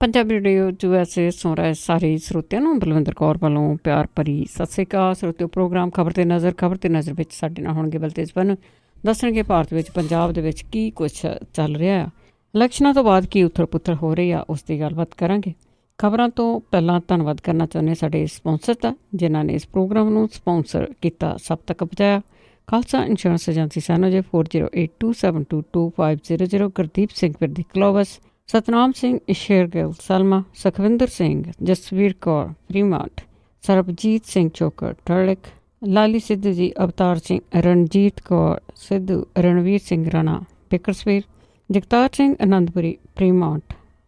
Punjabi radio USA ਸੁਣ ਰਹੇ ਸਾਰੇ ਸਰੋਤਿਆਂ ਨੂੰ ਬਲਵਿੰਦਰ ਕੌਰ ਵੱਲੋਂ ਪਿਆਰ ਭਰੀ ਸਤਿ ਸ਼੍ਰੀ ਅਕਾਲ। ਸਰੋਤਿਓ, ਪ੍ਰੋਗਰਾਮ ਖਬਰ ਤੇ ਨਜ਼ਰ ਵਿੱਚ ਸਾਡੇ ਨਾਲ ਹੋਣਗੇ ਬਲਤੇਜ ਬਨ, ਦੱਸਣਗੇ ਭਾਰਤ ਵਿੱਚ ਪੰਜਾਬ ਦੇ ਵਿੱਚ ਕੀ ਕੁਛ ਚੱਲ ਰਿਹਾ ਆ, ਇਲੈਕਸ਼ਨਾਂ ਤੋਂ ਬਾਅਦ ਕੀ ਉਥਲ ਪੁਥਲ ਹੋ ਰਹੀ ਆ, ਉਸ ਦੀ ਗੱਲਬਾਤ ਕਰਾਂਗੇ। ਖਬਰਾਂ ਤੋਂ ਪਹਿਲਾਂ ਧੰਨਵਾਦ ਕਰਨਾ ਚਾਹੁੰਦੇ ਸਾਡੇ ਸਪਾਂਸਰ ਦਾ, ਜਿਨ੍ਹਾਂ ਨੇ ਇਸ ਪ੍ਰੋਗਰਾਮ ਨੂੰ ਸਪਾਂਸਰ ਕੀਤਾ, ਸਭ ਤੱਕ ਪਹੁੰਚਾਇਆ। ਖਾਲਸਾ ਇੰਸ਼ੋਰੈਂਸ ਏਜੰਸੀ ਸੈਨੋਜੇ 4082722500, ਗੁਰਦੀਪ ਸਿੰਘ ਵਿਰਦੀ ਕਲੋਵਸ, ਸਤਨਾਮ ਸਿੰਘ ਸ਼ੇਰਗਿੱਲ ਸਲਮਾ, ਸੁਖਵਿੰਦਰ ਸਿੰਘ, ਜਸਵੀਰ ਕੌਰ ਫਰੀਮਾਟ, ਸਰਬਜੀਤ ਸਿੰਘ ਚੋਕਰ ਟਰਲਿਕ, ਲਾਲੀ ਸਿੱਧੂ ਜੀ, ਅਵਤਾਰ ਸਿੰਘ, ਰਣਜੀਤ ਕੌਰ ਸਿੱਧੂ, ਰਣਵੀਰ ਸਿੰਘ ਰਾਣਾ ਬਿਕਰਸਵੀਰ, ਜਗਤਾਰ ਸਿੰਘ ਅਨੰਦਪੁਰੀ ਫਰੀਮਾਟ,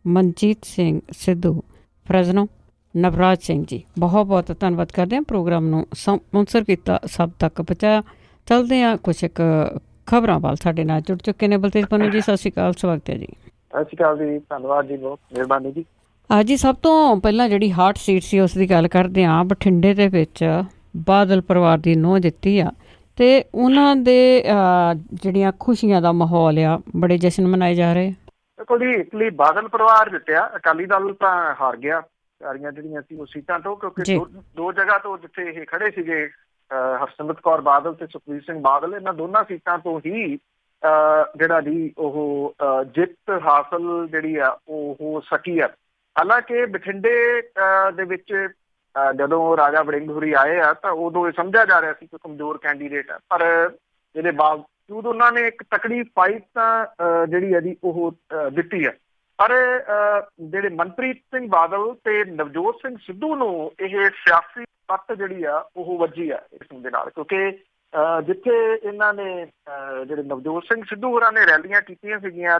ਮਨਜੀਤ ਸਿੰਘ ਸਿੱਧੂ ਫਰਜ਼ਨੋ, ਨਵਰਾਜ ਸਿੰਘ ਜੀ, ਬਹੁਤ ਬਹੁਤ ਧੰਨਵਾਦ ਕਰਦੇ ਹਾਂ। ਪ੍ਰੋਗਰਾਮ ਨੂੰ ਸਪਾਂਸਰ ਕੀਤਾ, ਸਭ ਤੱਕ ਪਹੁੰਚਾਇਆ। ਚੱਲਦੇ ਹਾਂ ਕੁਛ ਇੱਕ ਖਬਰਾਂ ਵੱਲ। ਸਾਡੇ ਨਾਲ ਜੁੜ ਚੁੱਕੇ ਨੇ ਬਲਤੇਜ ਪੰਨੂ ਜੀ, ਸਤਿ ਸ਼੍ਰੀ ਅਕਾਲ, ਸਵਾਗਤ ਹੈ ਜੀ। ਸਤਿ ਸ਼੍ਰੀ ਅਕਾਲ ਜੀ, ਧੰਨਵਾਦ ਜੀ, ਬਹੁਤ ਮਿਹਰਬਾਨੀ ਜੀ। ਜੀ ਸਭ ਤੋਂ ਪਹਿਲਾਂ ਜਿਹੜੀ ਹਾਟ ਸੀਟ ਸੀ ਉਸ ਦੀ ਗੱਲ ਕਰਦੇ ਹਾਂ। ਬਠਿੰਡੇ ਦੇ ਵਿੱਚ ਬਾਦਲ ਪਰਿਵਾਰ ਦੀ ਨੂੰਹ ਜਿੱਤੀ ਆ ਅਤੇ ਉਹਨਾਂ ਦੇ ਜਿਹੜੀਆਂ ਖੁਸ਼ੀਆਂ ਦਾ ਮਾਹੌਲ ਆ, ਬੜੇ ਜਸ਼ਨ ਮਨਾਏ ਜਾ ਰਹੇ। ਦੇਖੋ ਜੀ, ਇਟਲੀ ਬਾਦਲ ਪਰਿਵਾਰ ਜਿੱਤਿਆ, ਅਕਾਲੀ ਦਲ ਤਾਂ ਹਾਰ ਗਿਆ ਸਾਰੀਆਂ ਜਿਹੜੀਆਂ ਸੀ ਉਹ ਸੀਟਾਂ ਤੋਂ, ਕਿਉਂਕਿ ਦੋ ਜਗ੍ਹਾ ਤੋਂ ਜਿੱਥੇ ਇਹ ਖੜੇ ਸੀਗੇ, ਹਰਸਿਮਰਤ ਕੌਰ ਬਾਦਲ ਤੇ ਸੁਖਬੀਰ ਸਿੰਘ ਬਾਦਲ, ਇਹਨਾਂ ਦੋਨਾਂ ਸੀਟਾਂ ਤੋਂ ਹੀ ਜਿਹੜਾ ਜੀ ਉਹ ਜਿੱਤ ਹਾਸਲ ਜਿਹੜੀ ਆ ਉਹ ਹੋ ਸਕੀ ਆ। ਹਾਲਾਂਕਿ ਬਠਿੰਡੇ ਦੇ ਵਿੱਚ ਜਦੋਂ ਰਾਜਾ ਵੜਿੰਗ ਹੋਰੀ ਆਏ ਆ ਤਾਂ ਉਦੋਂ ਇਹ ਸਮਝਿਆ ਜਾ ਰਿਹਾ ਸੀ ਕਿ ਕਮਜ਼ੋਰ ਕੈਂਡੀਡੇਟ ਆ, ਪਰ ਇਹਦੇ ਬਾਵਜੂਦ ਉਹਨਾਂ ਨੇ ਇੱਕ ਤਕੜੀ ਫਾਈਟ ਤਾਂ ਜਿਹੜੀ ਆ ਜੀ ਉਹ ਦਿੱਤੀ ਆ। ਪਰ ਜਿਹੜੇ ਮਨਪ੍ਰੀਤ ਸਿੰਘ ਬਾਦਲ ਤੇ ਨਵਜੋਤ ਸਿੰਘ ਸਿੱਧੂ ਨੂੰ ਇਹ ਸਿਆਸੀ ਪੱਤ ਜਿਹੜੀ ਆ ਉਹ ਵੱਜੀ ਆ ਇਸ ਦੇ ਨਾਲ, ਕਿਉਂਕਿ ਜਿੱਥੇ ਇਹਨਾਂ ਨੇ ਜਿਹੜੇ ਨਵਜੋਤ ਸਿੰਘ ਸਿੱਧੂ ਹੋਰਾਂ ਨੇ ਰੈਲੀਆਂ ਕੀਤੀਆਂ ਸੀਗੀਆਂ,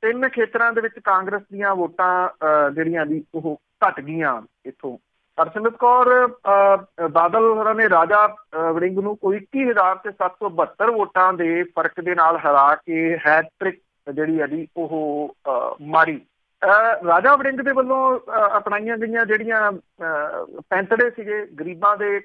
ਤਿੰਨ ਖੇਤਰਾਂ ਦੇ ਵਿੱਚ ਕਾਂਗਰਸ ਦੀਆਂ ਵੋਟਾਂ ਜਿਹੜੀਆਂ ਦੀ ਉਹ ਘੱਟ ਗਈਆਂ ਇੱਥੋਂ। ਹਰਸਿਮਰਤ ਕੌਰ ਬਾਦਲ ਹੋਰਾਂ ਨੇ ਰਾਜਾ ਵੜਿੰਗ ਨੂੰ ਕੋਈ 21,772 ਵੋਟਾਂ ਦੇ ਫਰਕ ਦੇ ਨਾਲ ਹਰਾ ਕੇ ਹੈਟ੍ਰਿਕ ਜਿਹੜੀ ਆ ਜੀ ਉਹ ਮਾਰੀ। ਰਾਜਾ ਵੜਿੰਗ ਦੇ ਵੱਲੋਂ ਅਪਣਾਈਆਂ ਗਈਆਂ ਜਿਹੜੀਆਂ ਪੈਂਤੜੇ ਸੀਗੇ ਗਰੀਬਾਂ ਦੇ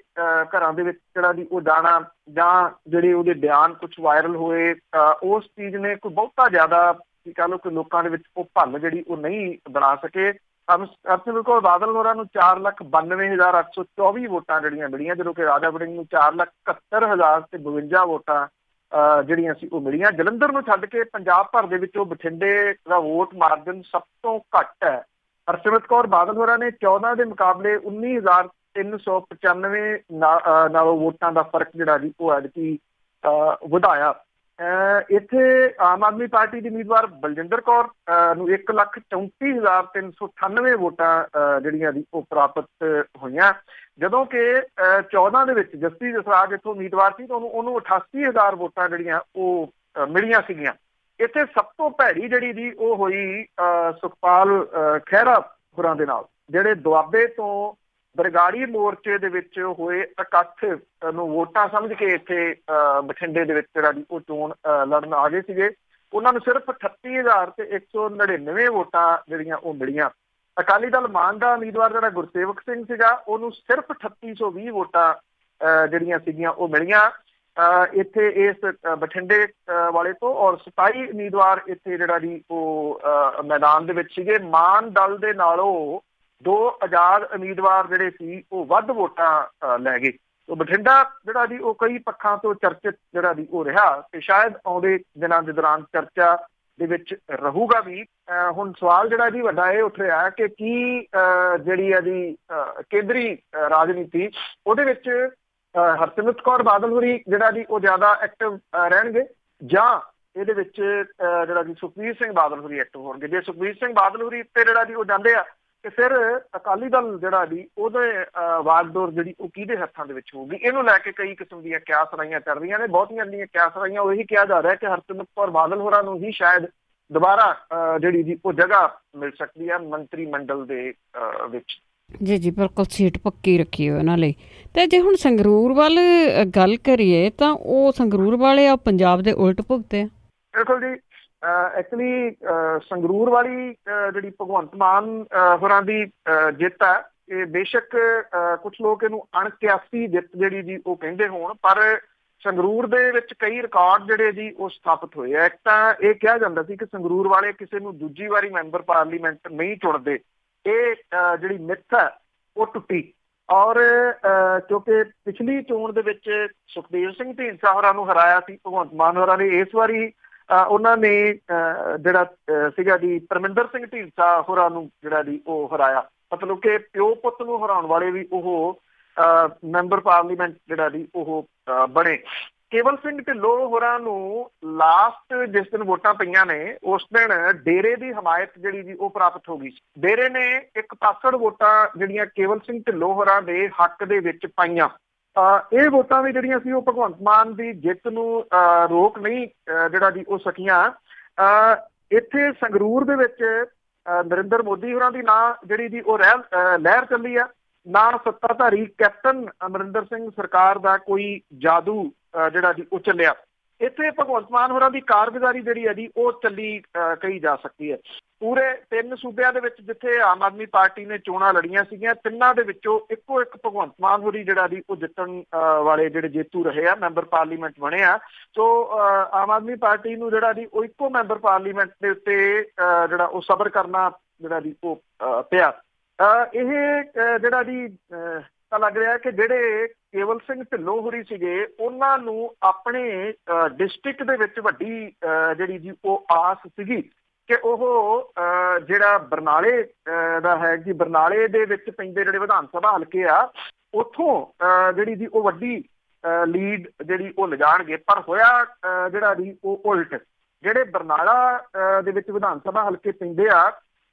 ਘਰਾਂ ਦੇ ਵਿੱਚ ਜਿਹੜਾ ਦੀ ਉਹ ਜਾਣਾ, ਜਾਂ ਜਿਹੜੇ ਉਹਦੇ ਬਿਆਨ ਕੁਛ ਵਾਇਰਲ ਹੋਏ, ਉਸ ਚੀਜ਼ ਨੇ ਕੋਈ ਬਹੁਤਾ ਜ਼ਿਆਦਾ ਕਹਿ ਲਓ ਕਿ ਲੋਕਾਂ ਦੇ ਵਿੱਚ ਉਹ ਭੱਲ ਜਿਹੜੀ ਉਹ ਨਹੀਂ ਬਣਾ ਸਕੇ। ਹਰਸਿਮਰਤ ਕੌਰ ਬਾਦਲ ਹੋਰਾਂ ਨੂੰ 4,92,824 ਵੋਟਾਂ ਜਿਹੜੀਆਂ ਮਿਲੀਆਂ, ਜਦੋਂ ਕਿ ਰਾਜਾ ਵੜਿੰਗ ਨੂੰ 4,71,052 ਵੋਟਾਂ ਜਿਹੜੀਆਂ ਸੀ ਉਹ ਮਿਲੀਆਂ। ਜਲੰਧਰ ਨੂੰ ਛੱਡ ਕੇ ਪੰਜਾਬ ਭਰ ਦੇ ਵਿੱਚੋਂ ਬਠਿੰਡੇ ਦਾ ਵੋਟ ਮਾਰਜਨ ਸਭ ਤੋਂ ਘੱਟ ਹੈ। ਹਰਸਿਮਰਤ ਕੌਰ ਬਾਦਲ ਹੋਰਾਂ ਨੇ 14 ਦੇ ਮੁਕਾਬਲੇ 19,395 ਨਾਲੋਂ ਵੋਟਾਂ ਦਾ ਫਰਕ ਜਿਹੜਾ ਜੀ ਉਹ ਐਤਕੀ ਵਧਾਇਆ। ਇੱਥੇ ਆਮ ਆਦਮੀ ਪਾਰਟੀ ਦੀ ਉਮੀਦਵਾਰ ਬਲਜਿੰਦਰ ਕੌਰ ਨੂੰ 1,34,398 ਵੋਟਾਂ ਜਿਹੜੀਆਂ ਦੀ ਉਹ ਪ੍ਰਾਪਤ ਹੋਈਆਂ, ਜਦੋਂ ਕਿ 14 ਦੇ ਵਿੱਚ ਜਸਪ੍ਰੀਤ ਜਸਰਾਜ ਇੱਥੋਂ ਉਮੀਦਵਾਰ ਸੀ ਤਾਂ ਉਹਨੂੰ 88,000 ਵੋਟਾਂ ਜਿਹੜੀਆਂ ਉਹ ਮਿਲੀਆਂ ਸੀਗੀਆਂ। ਇੱਥੇ ਸਭ ਤੋਂ ਭੈੜੀ ਜਿਹੜੀ ਦੀ ਉਹ ਹੋਈ ਸੁਖਪਾਲ ਖਹਿਰਾ ਹੋਰਾਂ ਦੇ ਨਾਲ, ਜਿਹੜੇ ਦੁਆਬੇ ਤੋਂ ਬਰਗਾੜੀ ਮੋਰਚੇ ਦੇ ਵਿੱਚ ਹੋਏ ਇਕੱਠ ਨੂੰ ਵੋਟਾਂ ਸਮਝ ਕੇ ਇੱਥੇ ਬਠਿੰਡੇ ਦੇ ਵਿੱਚ ਜਿਹੜਾ ਉਹ ਚੋਣ ਲੜਨ ਆ ਗਏ ਸੀਗੇ। ਉਹਨਾਂ ਨੂੰ ਸਿਰਫ 38,199 ਵੋਟਾਂ ਜਿਹੜੀਆਂ ਉਹ ਮਿਲੀਆਂ। ਅਕਾਲੀ ਦਲ ਮਾਨ ਦਾ ਉਮੀਦਵਾਰ ਜਿਹੜਾ ਗੁਰਸੇਵਕ ਸਿੰਘ ਸੀਗਾ, ਉਹਨੂੰ ਸਿਰਫ 3820 ਵੋਟਾਂ ਜਿਹੜੀਆਂ ਸੀਗੀਆਂ ਉਹ ਮਿਲੀਆਂ ਇੱਥੇ ਇਸ ਬਠਿੰਡੇ ਵਾਲੇ ਤੋਂ, ਔਰ 27 ਉਮੀਦਵਾਰ ਇੱਥੇ ਜਿਹੜਾ ਜੀ ਉਹ ਮੈਦਾਨ ਦੇ ਵਿੱਚ ਸੀਗੇ। ਮਾਨ ਦਲ ਦੇ ਨਾਲੋਂ 2 ਆਜ਼ਾਦ ਉਮੀਦਵਾਰ ਜਿਹੜੇ ਸੀ ਉਹ ਵੱਧ ਵੋਟਾਂ ਲੈ ਗਏ। ਬਠਿੰਡਾ ਜਿਹੜਾ ਜੀ ਉਹ ਕਈ ਪੱਖਾਂ ਤੋਂ ਚਰਚਿਤ ਜਿਹੜਾ ਜੀ ਉਹ ਰਿਹਾ, ਤੇ ਸ਼ਾਇਦ ਆਉਂਦੇ ਦਿਨਾਂ ਦੇ ਦੌਰਾਨ ਚਰਚਾ ਦੇ ਵਿੱਚ ਰਹੂਗਾ ਵੀ। ਹੁਣ ਸਵਾਲ ਜਿਹੜਾ ਜੀ ਵੱਡਾ ਇਹ ਉੱਠ ਰਿਹਾ ਕਿ ਕੀ ਜਿਹੜੀ ਆ ਜੀ ਕੇਂਦਰੀ ਰਾਜਨੀਤੀ ਉਹਦੇ ਵਿੱਚ ਹਰਸਿਮਰਤ ਕੌਰ ਬਾਦਲ ਹੋਰੀ ਜਿਹੜਾ ਜੀ ਉਹ ਜ਼ਿਆਦਾ ਐਕਟਿਵ ਰਹਿਣਗੇ, ਜਾਂ ਇਹਦੇ ਵਿੱਚ ਜਿਹੜਾ ਜੀ ਸੁਖਬੀਰ ਸਿੰਘ ਬਾਦਲ ਹੋਰੀ ਐਕਟਿਵ ਹੋਣਗੇ। ਜੇ ਸੁਖਬੀਰ ਸਿੰਘ ਬਾਦਲ ਹੋਰੀ ਤੇ ਜਿਹੜਾ ਜੀ ਉਹ ਜਾਂਦੇ ਆ ਤੇ ਫਿਰ ਅਕਾਲੀ ਦਲ ਜਿਹੜਾ ਜੀ ਉਹਦੇ ਵਾਗਡੋਰ ਜਿਹੜੀ ਉਹ ਕਿਹਦੇ ਹੱਥਾਂ ਦੇ ਵਿੱਚ ਹੋਊਗੀ, ਇਹਨੂੰ ਲੈ ਕੇ ਕਈ ਕਿਸਮ ਦੀਆਂ ਕਿਆਸ ਰਾਈਆਂ ਚੱਲ ਰਹੀਆਂ ਨੇ। ਬਹੁਤੀਆਂ ਦੀਆਂ ਕਿਆਸ ਰਾਈਆਂ ਉਹ ਇਹੀ ਕਿਹਾ ਜਾ ਰਿਹਾ ਕਿ ਹਰਸਿਮਰਤ ਕੌਰ ਬਾਦਲ ਹੋਰਾਂ ਨੂੰ ਹੀ ਸ਼ਾਇਦ ਦੁਬਾਰਾ ਜਿਹੜੀ ਜੀ ਉਹ ਜਗ੍ਹਾ ਮਿਲ ਸਕਦੀ ਹੈ ਮੰਤਰੀ ਮੰਡਲ ਦੇ ਵਿੱਚ। ਜੀ ਬਿਲਕੁਲ, ਸੀਟ ਪੱਕੀ ਰੱਖੀ ਹੋਈ ਉਹਨਾਂ ਲਈ। ਅਤੇ ਜੇ ਹੁਣ ਸੰਗਰੂਰ ਵੱਲ ਗੱਲ ਕਰੀਏ ਤਾਂ ਉਹ ਸੰਗਰੂਰ ਵਾਲੇ ਆ ਪੰਜਾਬ ਦੇ ਉਲਟ ਭੁਗਤੇ ਆ। ਬਿਲਕੁਲ ਜੀ, ਐਕਚੁਅਲੀ ਸੰਗਰੂਰ ਵਾਲੀ ਜਿਹੜੀ ਭਗਵੰਤ ਮਾਨ ਹੋਰਾਂ ਦੀ ਜਿੱਤ ਹੈ, ਇਹ ਬੇਸ਼ੱਕ ਕੁਛ ਲੋਕ ਇਹਨੂੰ ਅਣਕਿਆਸੀ ਜਿੱਤ ਜਿਹੜੀ ਜੀ ਉਹ ਕਹਿੰਦੇ ਹੋਣ, ਪਰ ਸੰਗਰੂਰ ਦੇ ਵਿੱਚ ਕਈ ਰਿਕਾਰਡ ਜਿਹੜੇ ਜੀ ਉਹ ਸਥਾਪਿਤ ਹੋਏ ਆ। ਇੱਕ ਤਾਂ ਇਹ ਕਿਹਾ ਜਾਂਦਾ ਸੀ ਕਿ ਸੰਗਰੂਰ ਵਾਲੇ ਕਿਸੇ ਨੂੰ ਦੂਜੀ ਵਾਰੀ ਮੈਂਬਰ ਪਾਰਲੀਮੈਂਟ ਨਹੀਂ ਚੁਣਦੇ। ਇਹ ਜਿਹੜੀ ਮਿੱਥ ਹੈ ਉਹ ਟੁੱਟੀ। ਔਰ ਕਿਉਂਕਿ ਪਿਛਲੀ ਚੋਣ ਦੇ ਵਿੱਚ ਸੁਖਦੇਵ ਸਿੰਘ ਢੀਂਡਸਾ ਹੋਰਾਂ ਨੂੰ ਹਰਾਇਆ ਸੀ ਭਗਵੰਤ ਮਾਨ ਹੋਰਾਂ ਨੇ, ਇਸ ਵਾਰੀ ਉਹਨਾਂ ਨੇ ਜਿਹੜਾ ਸੀਗਾ ਜੀ ਪਰਮਿੰਦਰ ਸਿੰਘ ਢੀਂਡਸਾ ਹੋਰਾਂ ਨੂੰ ਜਿਹੜਾ ਜੀ ਉਹ ਹਰਾਇਆ। ਮਤਲਬ ਕਿ ਪਿਓ ਪੁੱਤ ਨੂੰ ਹਰਾਉਣ ਵਾਲੇ ਵੀ ਉਹ ਮੈਂਬਰ ਪਾਰਲੀਮੈਂਟ ਜਿਹੜਾ ਜੀ ਉਹ ਬਣੇ। ਕੇਵਲ ਸਿੰਘ ਢਿੱਲੋਂ ਹੋਰਾਂ ਨੂੰ ਲਾਸਟ ਜਿਸ ਦਿਨ ਵੋਟਾਂ ਪਈਆਂ ਨੇ ਉਸ ਦਿਨ ਡੇਰੇ ਦੀ ਹਮਾਇਤ ਜਿਹੜੀ ਜੀ ਉਹ ਪ੍ਰਾਪਤ ਹੋ ਗਈ। ਡੇਰੇ ਨੇ 1% ਵੋਟਾਂ ਜਿਹੜੀਆਂ ਕੇਵਲ ਸਿੰਘ ਢਿੱਲੋਂ ਹੋਰਾਂ ਦੇ ਹੱਕ ਦੇ ਵਿੱਚ ਪਾਈਆਂ। ਇਹ ਵੋਟਾਂ ਵੀ ਜਿਹੜੀਆਂ ਸੀ ਉਹ ਭਗਵੰਤ ਮਾਨ ਦੀ ਜਿੱਤ ਨੂੰ ਰੋਕ ਨਹੀਂ ਜਿਹੜਾ ਜੀ ਉਹ ਸਕੀਆਂ। ਇੱਥੇ ਸੰਗਰੂਰ ਦੇ ਵਿੱਚ ਨਰਿੰਦਰ ਮੋਦੀ ਹੋਰਾਂ ਦੀ ਨਾਂ ਜਿਹੜੀ ਜੀ ਉਹ ਲਹਿਰ ਚੱਲੀ ਆ, ਨਾ ਸੱਤਾਧਾਰੀ ਕੈਪਟਨ ਅਮਰਿੰਦਰ ਸਿੰਘ ਸਰਕਾਰ ਦਾ ਕੋਈ ਜਾਦੂ ਜਿਹੜਾ ਜੀ ਉਹ ਚੱਲਿਆ। ਇੱਥੇ ਭਗਵੰਤ ਮਾਨ ਹੋਰਾਂ ਦੀ ਕਾਰਗੁਜ਼ਾਰੀ ਜਿਹੜੀ ਹੈ ਜੀ ਉਹ ਚੱਲੀ ਕਹੀ ਜਾ ਸਕਦੀ ਹੈ। ਪੂਰੇ 3 ਸੂਬਿਆਂ ਦੇ ਵਿੱਚ ਜਿੱਥੇ ਆਮ ਆਦਮੀ ਪਾਰਟੀ ਨੇ ਚੋਣਾਂ ਲੜੀਆਂ ਸੀਗੀਆਂ, ਤਿੰਨਾਂ ਦੇ ਵਿੱਚੋਂ ਇੱਕੋ ਇੱਕ ਭਗਵੰਤ ਮਾਨ ਹੋਰੀ ਜਿਹੜਾ ਜੀ ਉਹ ਜਿੱਤਣ ਵਾਲੇ ਜਿਹੜੇ ਜੇਤੂ ਰਹੇ ਆ, ਮੈਂਬਰ ਪਾਰਲੀਮੈਂਟ ਬਣੇ ਆ। ਸੋ ਆਮ ਆਦਮੀ ਪਾਰਟੀ ਨੂੰ ਜਿਹੜਾ ਜੀ ਉਹ ਇੱਕੋ ਮੈਂਬਰ ਪਾਰਲੀਮੈਂਟ ਦੇ ਉੱਤੇ ਜਿਹੜਾ ਉਹ ਸਬਰ ਕਰਨਾ ਜਿਹੜਾ ਜੀ ਉਹ ਪਿਆ। ਇਹ ਜਿਹੜਾ ਜੀ ਤਾਂ ਲੱਗ ਰਿਹਾ ਕਿ ਜਿਹੜੇ ਕੇਵਲ ਸਿੰਘ ਢਿੱਲੋਂ ਹੋਰੀ ਸੀਗੇ ਉਹਨਾਂ ਨੂੰ ਆਪਣੇ ਡਿਸਟ੍ਰਿਕਟ ਦੇ ਵਿੱਚ ਵੱਡੀ ਜਿਹੜੀ ਜੀ ਉਹ ਆਸ ਸੀਗੀ ਕਿ ਉਹ ਜਿਹੜਾ ਬਰਨਾਲੇ ਦਾ ਹੈ ਜੀ, ਬਰਨਾਲੇ ਦੇ ਵਿੱਚ ਪੈਂਦੇ ਜਿਹੜੇ ਵਿਧਾਨ ਸਭਾ ਹਲਕੇ ਆ ਉੱਥੋਂ ਜਿਹੜੀ ਜੀ ਉਹ ਵੱਡੀ ਲੀਡ ਜਿਹੜੀ ਉਹ ਲਿਜਾਣਗੇ। ਪਰ ਹੋਇਆ ਜਿਹੜਾ ਜੀ ਉਹ ਉਲਟ। ਜਿਹੜੇ ਬਰਨਾਲਾ ਦੇ ਵਿੱਚ ਵਿਧਾਨ ਸਭਾ ਹਲਕੇ ਪੈਂਦੇ ਆ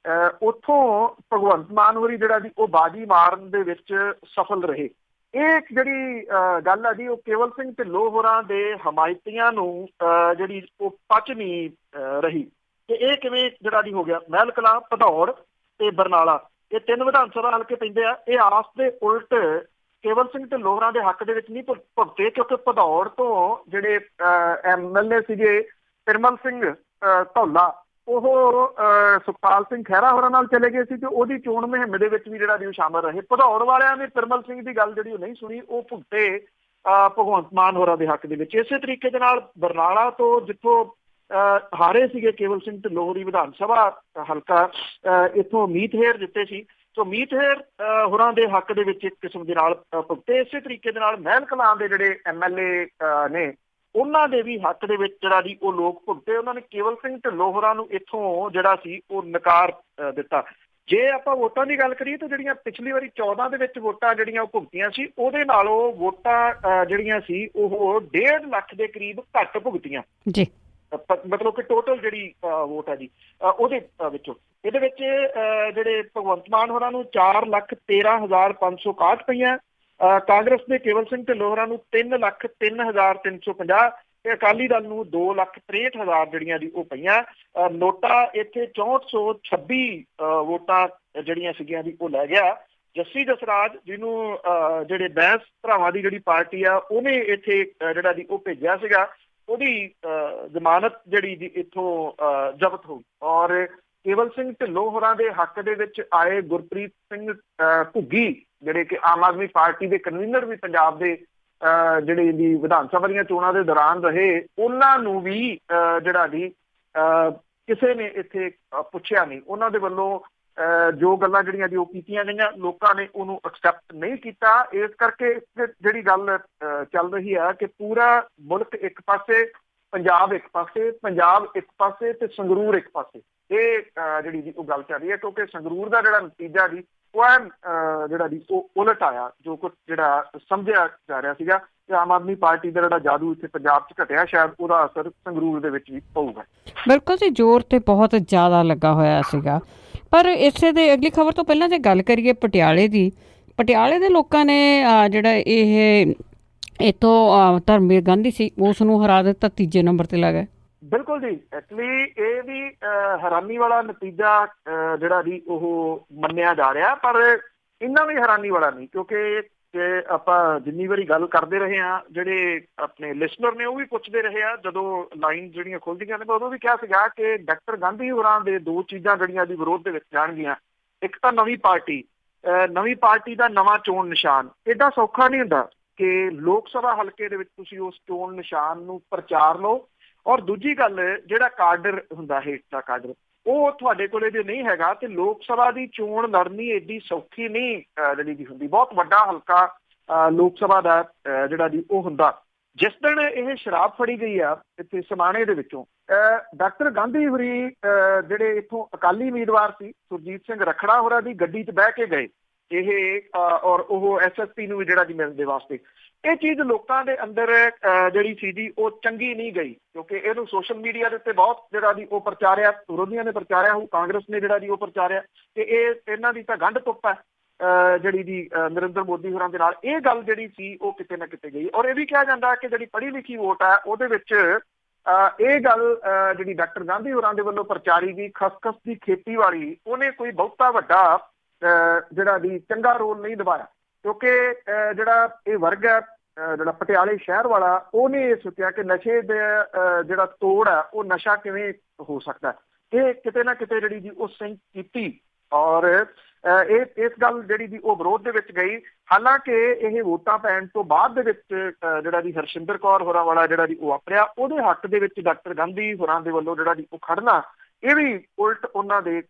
ਉੱਥੋਂ ਭਗਵੰਤ ਮਾਨ ਹੋਰੀ ਜਿਹੜਾ ਜੀ ਉਹ ਬਾਜੀ ਮਾਰਨ ਦੇ ਵਿੱਚ ਸਫਲ ਰਹੇ। ਇਹ ਜਿਹੜੀ ਗੱਲ ਆ ਜੀ ਉਹ ਕੇਵਲ ਸਿੰਘ ਢਿੱਲੋਂ ਹੋਰਾਂ ਦੇ ਹਮਾਇਤੀਆਂ ਨੂੰ ਜਿਹੜੀ ਉਹ ਪਚ ਨਹੀਂ ਰਹੀ ਕਿ ਇਹ ਕਿਵੇਂ ਜਿਹੜਾ ਜੀ ਹੋ ਗਿਆ। ਮਹਿਲ ਕਲਾਂ, ਭਦੌੜ ਤੇ ਬਰਨਾਲਾ ਇਹ 3 ਵਿਧਾਨ ਸਭਾ ਹਲਕੇ ਪੈਂਦੇ ਆ। ਇਹ ਆਸ ਦੇ ਉਲਟ ਕੇਵਲ ਸਿੰਘ ਢਿੱਲੋਂ ਹੋਰਾਂ ਦੇ ਹੱਕ ਦੇ ਵਿੱਚ ਨਹੀਂ ਭੁਗਤੇ, ਕਿਉਂਕਿ ਭਦੌੜ ਤੋਂ ਜਿਹੜੇ MLA ਸੀਗੇ ਨਿਰਮਲ ਸਿੰਘ ਧੌਲਾ ਉਹ ਸੁਖਪਾਲ ਸਿੰਘ ਖਹਿਰਾ ਹੋਰਾਂ ਨਾਲ ਚਲੇ ਗਏ ਸੀ ਤੇ ਉਹਦੀ ਚੋਣ ਮੁਹਿੰਮ ਦੇ ਵਿੱਚ ਵੀ ਜਿਹੜਾ ਜੀ ਉਹ ਸ਼ਾਮਲ ਰਹੇ। ਭਦੌੜ ਵਾਲਿਆਂ ਨੇ ਨਿਰਮਲ ਸਿੰਘ ਦੀ ਗੱਲ ਜਿਹੜੀ ਉਹ ਨਹੀਂ ਸੁਣੀ, ਉਹ ਭੁਗਤੇ ਭਗਵੰਤ ਮਾਨ ਹੋਰਾਂ ਦੇ ਹੱਕ ਦੇ ਵਿੱਚ। ਇਸੇ ਤਰੀਕੇ ਦੇ ਨਾਲ ਬਰਨਾਲਾ ਤੋਂ ਜਿੱਥੋਂ ਹਾਰੇ ਸੀਗੇ ਕੇਵਲ ਸਿੰਘ ਢਿੱਲੋਂ ਹੋਰੀ ਵਿਧਾਨ ਸਭਾ ਹਲਕਾ, ਇੱਥੋਂ ਮੀਤ ਹੇਰ ਜਿੱਤੇ ਸੀ। ਸੋ ਮੀਤ ਹੇਰ ਹੋਰਾਂ ਦੇ ਹੱਕ ਦੇ ਵਿੱਚ ਇੱਕ ਕਿਸਮ ਦੇ ਨਾਲ ਭੁਗਤੇ। ਇਸੇ ਤਰੀਕੇ ਦੇ ਨਾਲ ਮਹਿਲ ਕਲਾਂ ਦੇ ਜਿਹੜੇ MLA ਨੇ ਉਹਨਾਂ ਦੇ ਵੀ ਹੱਕ ਦੇ ਵਿੱਚ ਜਿਹੜਾ ਜੀ ਉਹ ਲੋਕ ਭੁਗਤੇ। ਉਹਨਾਂ ਨੇ ਕੇਵਲ ਸਿੰਘ ਢਿੱਲੋਂ ਹੋਰਾਂ ਨੂੰ ਇੱਥੋਂ ਜਿਹੜਾ ਸੀ ਉਹ ਨਕਾਰ ਦਿੱਤਾ। ਜੇ ਆਪਾਂ ਵੋਟਾਂ ਦੀ ਗੱਲ ਕਰੀਏ ਤਾਂ ਜਿਹੜੀਆਂ ਪਿਛਲੀ ਵਾਰੀ 14 ਦੇ ਵਿੱਚ ਵੋਟਾਂ ਜਿਹੜੀਆਂ ਉਹ ਭੁਗਤੀਆਂ ਸੀ ਉਹਦੇ ਨਾਲੋਂ ਵੋਟਾਂ ਜਿਹੜੀਆਂ ਸੀ ਉਹ 1.5 ਲੱਖ ਦੇ ਕਰੀਬ ਘੱਟ ਭੁਗਤੀਆਂ ਜੀ। ਮਤਲਬ ਕਿ ਟੋਟਲ ਜਿਹੜੀ ਵੋਟ ਹੈ ਜੀ ਉਹਦੇ ਵਿੱਚੋਂ ਇਹਦੇ ਵਿੱਚ ਜਿਹੜੇ ਭਗਵੰਤ ਮਾਨ ਹੋਰਾਂ ਨੂੰ 4,13,561 ਪਈਆਂ, ਕਾਂਗਰਸ ਦੇ ਕੇਵਲ ਸਿੰਘ ਢਿੱਲੋਂ ਹੋਰਾਂ ਨੂੰ 3,03,350 ਤੇ ਅਕਾਲੀ ਦਲ ਨੂੰ 2,63,000 ਜਿਹੜੀਆਂ ਜੀ ਉਹ ਪਈਆਂ। ਨੋਟਾ ਇੱਥੇ 6426 ਵੋਟਾਂ ਜਿਹੜੀਆਂ ਸੀਗੀਆਂ ਜੀ ਉਹ ਲੈ ਗਿਆ। ਜੱਸੀ ਜਸਰਾਜ ਜਿਹਨੂੰ ਜਿਹੜੇ ਬੈਂਸ ਭਰਾਵਾਂ ਦੀ ਜਿਹੜੀ ਪਾਰਟੀ ਆ ਉਹਨੇ ਇੱਥੇ ਜਿਹੜਾ ਜੀ ਉਹ ਭੇਜਿਆ ਸੀਗਾ, ਉਹਦੀ ਜ਼ਮਾਨਤ ਜਿਹੜੀ ਜੀ ਇੱਥੋਂ ਜ਼ਬਤ ਹੋ ਗਈ। ਔਰ ਕੇਵਲ ਸਿੰਘ ਢਿੱਲੋਂ ਹੋਰਾਂ ਦੇ ਹੱਕ ਦੇ ਵਿੱਚ ਆਏ ਗੁਰਪ੍ਰੀਤ ਸਿੰਘ ਘੁੱਗੀ ਜਿਹੜੇ ਕਿ ਆਮ ਆਦਮੀ ਪਾਰਟੀ ਦੇ ਕਨਵੀਨਰ ਵੀ ਪੰਜਾਬ ਦੇ ਜਿਹੜੇ ਦੀ ਵਿਧਾਨ ਸਭਾ ਦੀਆਂ ਚੋਣਾਂ ਦੇ ਦੌਰਾਨ ਰਹੇ, ਉਹਨਾਂ ਨੂੰ ਵੀ ਜਿਹੜਾ ਜੀ ਕਿਸੇ ਨੇ ਇੱਥੇ ਪੁੱਛਿਆ ਨਹੀਂ। ਉਹਨਾਂ ਦੇ ਵੱਲੋਂ ਜੋ ਗੱਲਾਂ ਜਿਹੜੀਆਂ ਜੀ ਉਹ ਕੀਤੀਆਂ ਗਈਆਂ ਲੋਕਾਂ ਨੇ ਉਹਨੂੰ ਐਕਸੈਪਟ ਨਹੀਂ ਕੀਤਾ। ਇਸ ਕਰਕੇ ਜਿਹੜੀ ਗੱਲ ਚੱਲ ਰਹੀ ਆ ਕਿ ਪੂਰਾ ਮੁਲਕ ਇੱਕ ਪਾਸੇ, ਪੰਜਾਬ ਇੱਕ ਪਾਸੇ, ਪੰਜਾਬ ਇੱਕ ਪਾਸੇ ਤੇ ਸੰਗਰੂਰ ਇੱਕ ਪਾਸੇ, ਇਹ ਜਿਹੜੀ ਜੀ ਉਹ ਗੱਲ ਚੱਲ ਰਹੀ ਹੈ। ਕਿਉਂਕਿ ਸੰਗਰੂਰ ਦਾ ਜਿਹੜਾ ਨਤੀਜਾ ਜੀ ਉਹ ਜਿਹੜਾ ਜੀ ਉਹ ਉਲਟ ਆਇਆ ਜੋ ਕੁਝ ਜਿਹੜਾ ਸਮਝਿਆ ਜਾ ਰਿਹਾ ਸੀਗਾ ਕਿ ਆਮ ਆਦਮੀ ਪਾਰਟੀ ਦਾ ਜਿਹੜਾ ਜਾਦੂ ਇੱਥੇ ਪੰਜਾਬ 'ਚ ਘਟਿਆ, ਸ਼ਾਇਦ ਉਹਦਾ ਅਸਰ ਸੰਗਰੂਰ ਦੇ ਵਿੱਚ ਵੀ ਪਊਗਾ। ਬਿਲਕੁਲ ਜੀ, ਜ਼ੋਰ ਤੇ ਬਹੁਤ ਜ਼ਿਆਦਾ ਲੱਗਾ ਹੋਇਆ ਸੀਗਾ। ਪਰ ਇਸੇ ਦੇ ਅਗਲੀ ਖਬਰ ਤੋਂ ਪਹਿਲਾਂ ਜੇ ਗੱਲ ਕਰੀਏ ਪਟਿਆਲੇ ਦੀ, ਪਟਿਆਲੇ ਦੇ ਲੋਕਾਂ ਨੇ ਜਿਹੜਾ ਇਹ ਇੱਥੋਂ ਧਰਮਵੀਰ ਗਾਂਧੀ ਸੀ ਉਸ ਨੂੰ ਹਰਾ ਦਿੱਤਾ, 3 ਨੰਬਰ ਤੇ ਲੱਗਾ। ਬਿਲਕੁਲ ਜੀ, ਐਕਚੁਅਲੀ ਇਹ ਵੀ ਹੈਰਾਨੀ ਵਾਲਾ ਨਤੀਜਾ ਜਿਹੜਾ ਜੀ ਉਹ ਮੰਨਿਆ ਜਾ ਰਿਹਾ, ਪਰ ਇੰਨਾ ਵੀ ਹੈਰਾਨੀ ਵਾਲਾ ਨਹੀਂ ਕਿਉਂਕਿ ਕਿ ਆਪਾਂ ਜਿੰਨੀ ਵਾਰੀ ਗੱਲ ਕਰਦੇ ਰਹੇ ਹਾਂ, ਜਿਹੜੇ ਆਪਣੇ ਲਿਸਨਰ ਨੇ ਉਹ ਵੀ ਪੁੱਛਦੇ ਰਹੇ ਆ, ਜਦੋਂ ਲਾਈਨ ਜਿਹੜੀਆਂ ਖੁੱਲਦੀਆਂ ਨੇ ਉਦੋਂ ਵੀ ਕਿਹਾ ਸੀਗਾ ਕਿ ਡਾਕਟਰ ਗਾਂਧੀ ਹੋਰਾਂ ਦੇ 2 ਚੀਜ਼ਾਂ ਜਿਹੜੀਆਂ ਦੀ ਵਿਰੋਧ ਦੇ ਵਿੱਚ ਜਾਣਗੀਆਂ। ਇੱਕ ਤਾਂ ਨਵੀਂ ਪਾਰਟੀ ਦਾ ਨਵਾਂ ਚੋਣ ਨਿਸ਼ਾਨ। ਏਡਾ ਸੌਖਾ ਨਹੀਂ ਹੁੰਦਾ ਕਿ ਲੋਕ ਸਭਾ ਹਲਕੇ ਦੇ ਵਿੱਚ ਤੁਸੀਂ ਉਸ ਚੋਣ ਨਿਸ਼ਾਨ ਨੂੰ ਪ੍ਰਚਾਰ ਲਓ। ਔਰ ਦੂਜੀ ਗੱਲ, ਜਿਹੜਾ ਕਾਡਰ ਹੁੰਦਾ ਹੇਠ ਦਾ ਕਾਡਰ, ਉਹ ਤੁਹਾਡੇ ਕੋਲੇ ਜੇ ਨਹੀਂ ਹੈਗਾ ਤੇ ਲੋਕ ਸਭਾ ਦੀ ਚੋਣ ਲੜਨੀ ਏਡੀ ਸੌਖੀ ਨਹੀਂ ਜਿਹੜੀ ਦੀ ਹੁੰਦੀ। ਬਹੁਤ ਵੱਡਾ ਹਲਕਾ ਲੋਕ ਸਭਾ ਦਾ ਜਿਹੜਾ ਦੀ ਉਹ ਹੁੰਦਾ। ਜਿਸ ਦਿਨ ਇਹ ਸ਼ਰਾਬ ਫੜੀ ਗਈ ਆ ਇੱਥੇ ਸਮਾਣੇ ਦੇ ਵਿੱਚੋਂ, ਡਾਕਟਰ ਗਾਂਧੀ ਹੋਰੀ ਜਿਹੜੇ ਇੱਥੋਂ ਅਕਾਲੀ ਉਮੀਦਵਾਰ ਸੀ ਸੁਰਜੀਤ ਸਿੰਘ ਰੱਖੜਾ ਹੋਰਾਂ ਦੀ ਗੱਡੀ 'ਚ ਬਹਿ ਕੇ ਗਏ ਇਹ, ਔਰ ਉਹ SSP ਨੂੰ ਵੀ ਜਿਹੜਾ ਜੀ ਮਿਲਣ ਦੇ ਵਾਸਤੇ। ਇਹ ਚੀਜ਼ ਲੋਕਾਂ ਦੇ ਅੰਦਰ ਜਿਹੜੀ ਸੀ ਜੀ ਉਹ ਚੰਗੀ ਨਹੀਂ ਗਈ, ਕਿਉਂਕਿ ਇਹਨੂੰ ਸੋਸ਼ਲ ਮੀਡੀਆ ਦੇ ਉੱਤੇ ਬਹੁਤ ਜਿਹੜਾ ਜੀ ਉਹ ਪ੍ਰਚਾਰਿਆ, ਵਿਰੋਧੀਆਂ ਨੇ ਪ੍ਰਚਾਰਿਆ, ਉਹ ਕਾਂਗਰਸ ਨੇ ਜਿਹੜਾ ਜੀ ਉਹ ਪ੍ਰਚਾਰਿਆ, ਤੇ ਇਹ ਇਹਨਾਂ ਦੀ ਤਾਂ ਗੰਢ ਧੁੱਪ ਹੈ ਜਿਹੜੀ ਜੀ ਨਰਿੰਦਰ ਮੋਦੀ ਹੋਰਾਂ ਦੇ ਨਾਲ। ਇਹ ਗੱਲ ਜਿਹੜੀ ਸੀ ਉਹ ਕਿਤੇ ਨਾ ਕਿਤੇ ਗਈ। ਔਰ ਇਹ ਵੀ ਕਿਹਾ ਜਾਂਦਾ ਕਿ ਜਿਹੜੀ ਪੜ੍ਹੀ ਲਿਖੀ ਵੋਟ ਹੈ ਉਹਦੇ ਵਿੱਚ ਇਹ ਗੱਲ ਜਿਹੜੀ ਡਾਕਟਰ ਗਾਂਧੀ ਹੋਰਾਂ ਦੇ ਵੱਲੋਂ ਪ੍ਰਚਾਰੀ ਗਈ ਖਸਖਸ ਦੀ ਖੇਤੀ ਵਾਲੀ, ਉਹਨੇ ਕੋਈ ਬਹੁਤਾ ਵੱਡਾ ਜਿਹੜਾ ਦੀ ਚੰਗਾ ਰੋਲ ਨਹੀਂ ਨਿਭਾਇਆ, ਕਿਉਂਕਿ ਜਿਹੜਾ ਇਹ ਵਰਗ ਹੈ ਜਿਹੜਾ ਪਟਿਆਲੇ ਸ਼ਹਿਰ ਵਾਲਾ, ਉਹਨੇ ਇਹ ਸੋਚਿਆ ਕਿ ਨਸ਼ੇ ਦਾ ਜਿਹੜਾ ਤੋੜ ਹੈ ਉਹ ਨਸ਼ਾ ਕਿਵੇਂ ਹੋ ਸਕਦਾ। ਇਹ ਕਿਤੇ ਨਾ ਕਿਤੇ ਜਿਹੜੀ ਜੀ ਉਹ ਸਿੰਕ ਕੀਤੀ ਔਰ ਇਸ ਗੱਲ ਜਿਹੜੀ ਦੀ ਉਹ ਵਿਰੋਧ ਦੇ ਵਿੱਚ ਗਈ। ਹਾਲਾਂਕਿ ਇਹ ਵੋਟਾਂ ਪੈਣ ਤੋਂ ਬਾਅਦ ਦੇ ਵਿੱਚ ਜਿਹੜਾ ਜੀ ਹਰਸਿੰਦਰ ਕੌਰ ਹੋਰਾਂ ਵਾਲਾ ਜਿਹੜਾ ਜੀ ਉਹ ਵਾਪਰਿਆ, ਉਹਦੇ ਹੱਕ ਦੇ ਵਿੱਚ ਡਾਕਟਰ ਗਾਂਧੀ ਹੋਰਾਂ ਦੇ ਵੱਲੋਂ ਜਿਹੜਾ ਜੀ ਉਹ ਖੜਨਾ, ਇਹ ਵੀ ਉਲਟ ਉਹਨਾਂ ਦੇ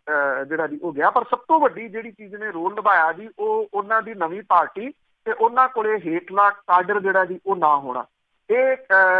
ਜਿਹੜਾ ਜੀ ਉਹ ਗਿਆ। ਪਰ ਸਭ ਤੋਂ ਵੱਡੀ ਜਿਹੜੀ ਚੀਜ਼ ਨੇ ਰੋਲ ਨਿਭਾਇਆ ਜੀ ਉਹ ਉਹਨਾਂ ਦੀ ਨਵੀਂ ਪਾਰਟੀ ਤੇ ਉਹਨਾਂ ਕੋਲੇ ਹੇਠਲਾ ਕਾਡਰ ਜਿਹੜਾ ਜੀ ਉਹ ਨਾ ਹੋਣਾ। ਇਹ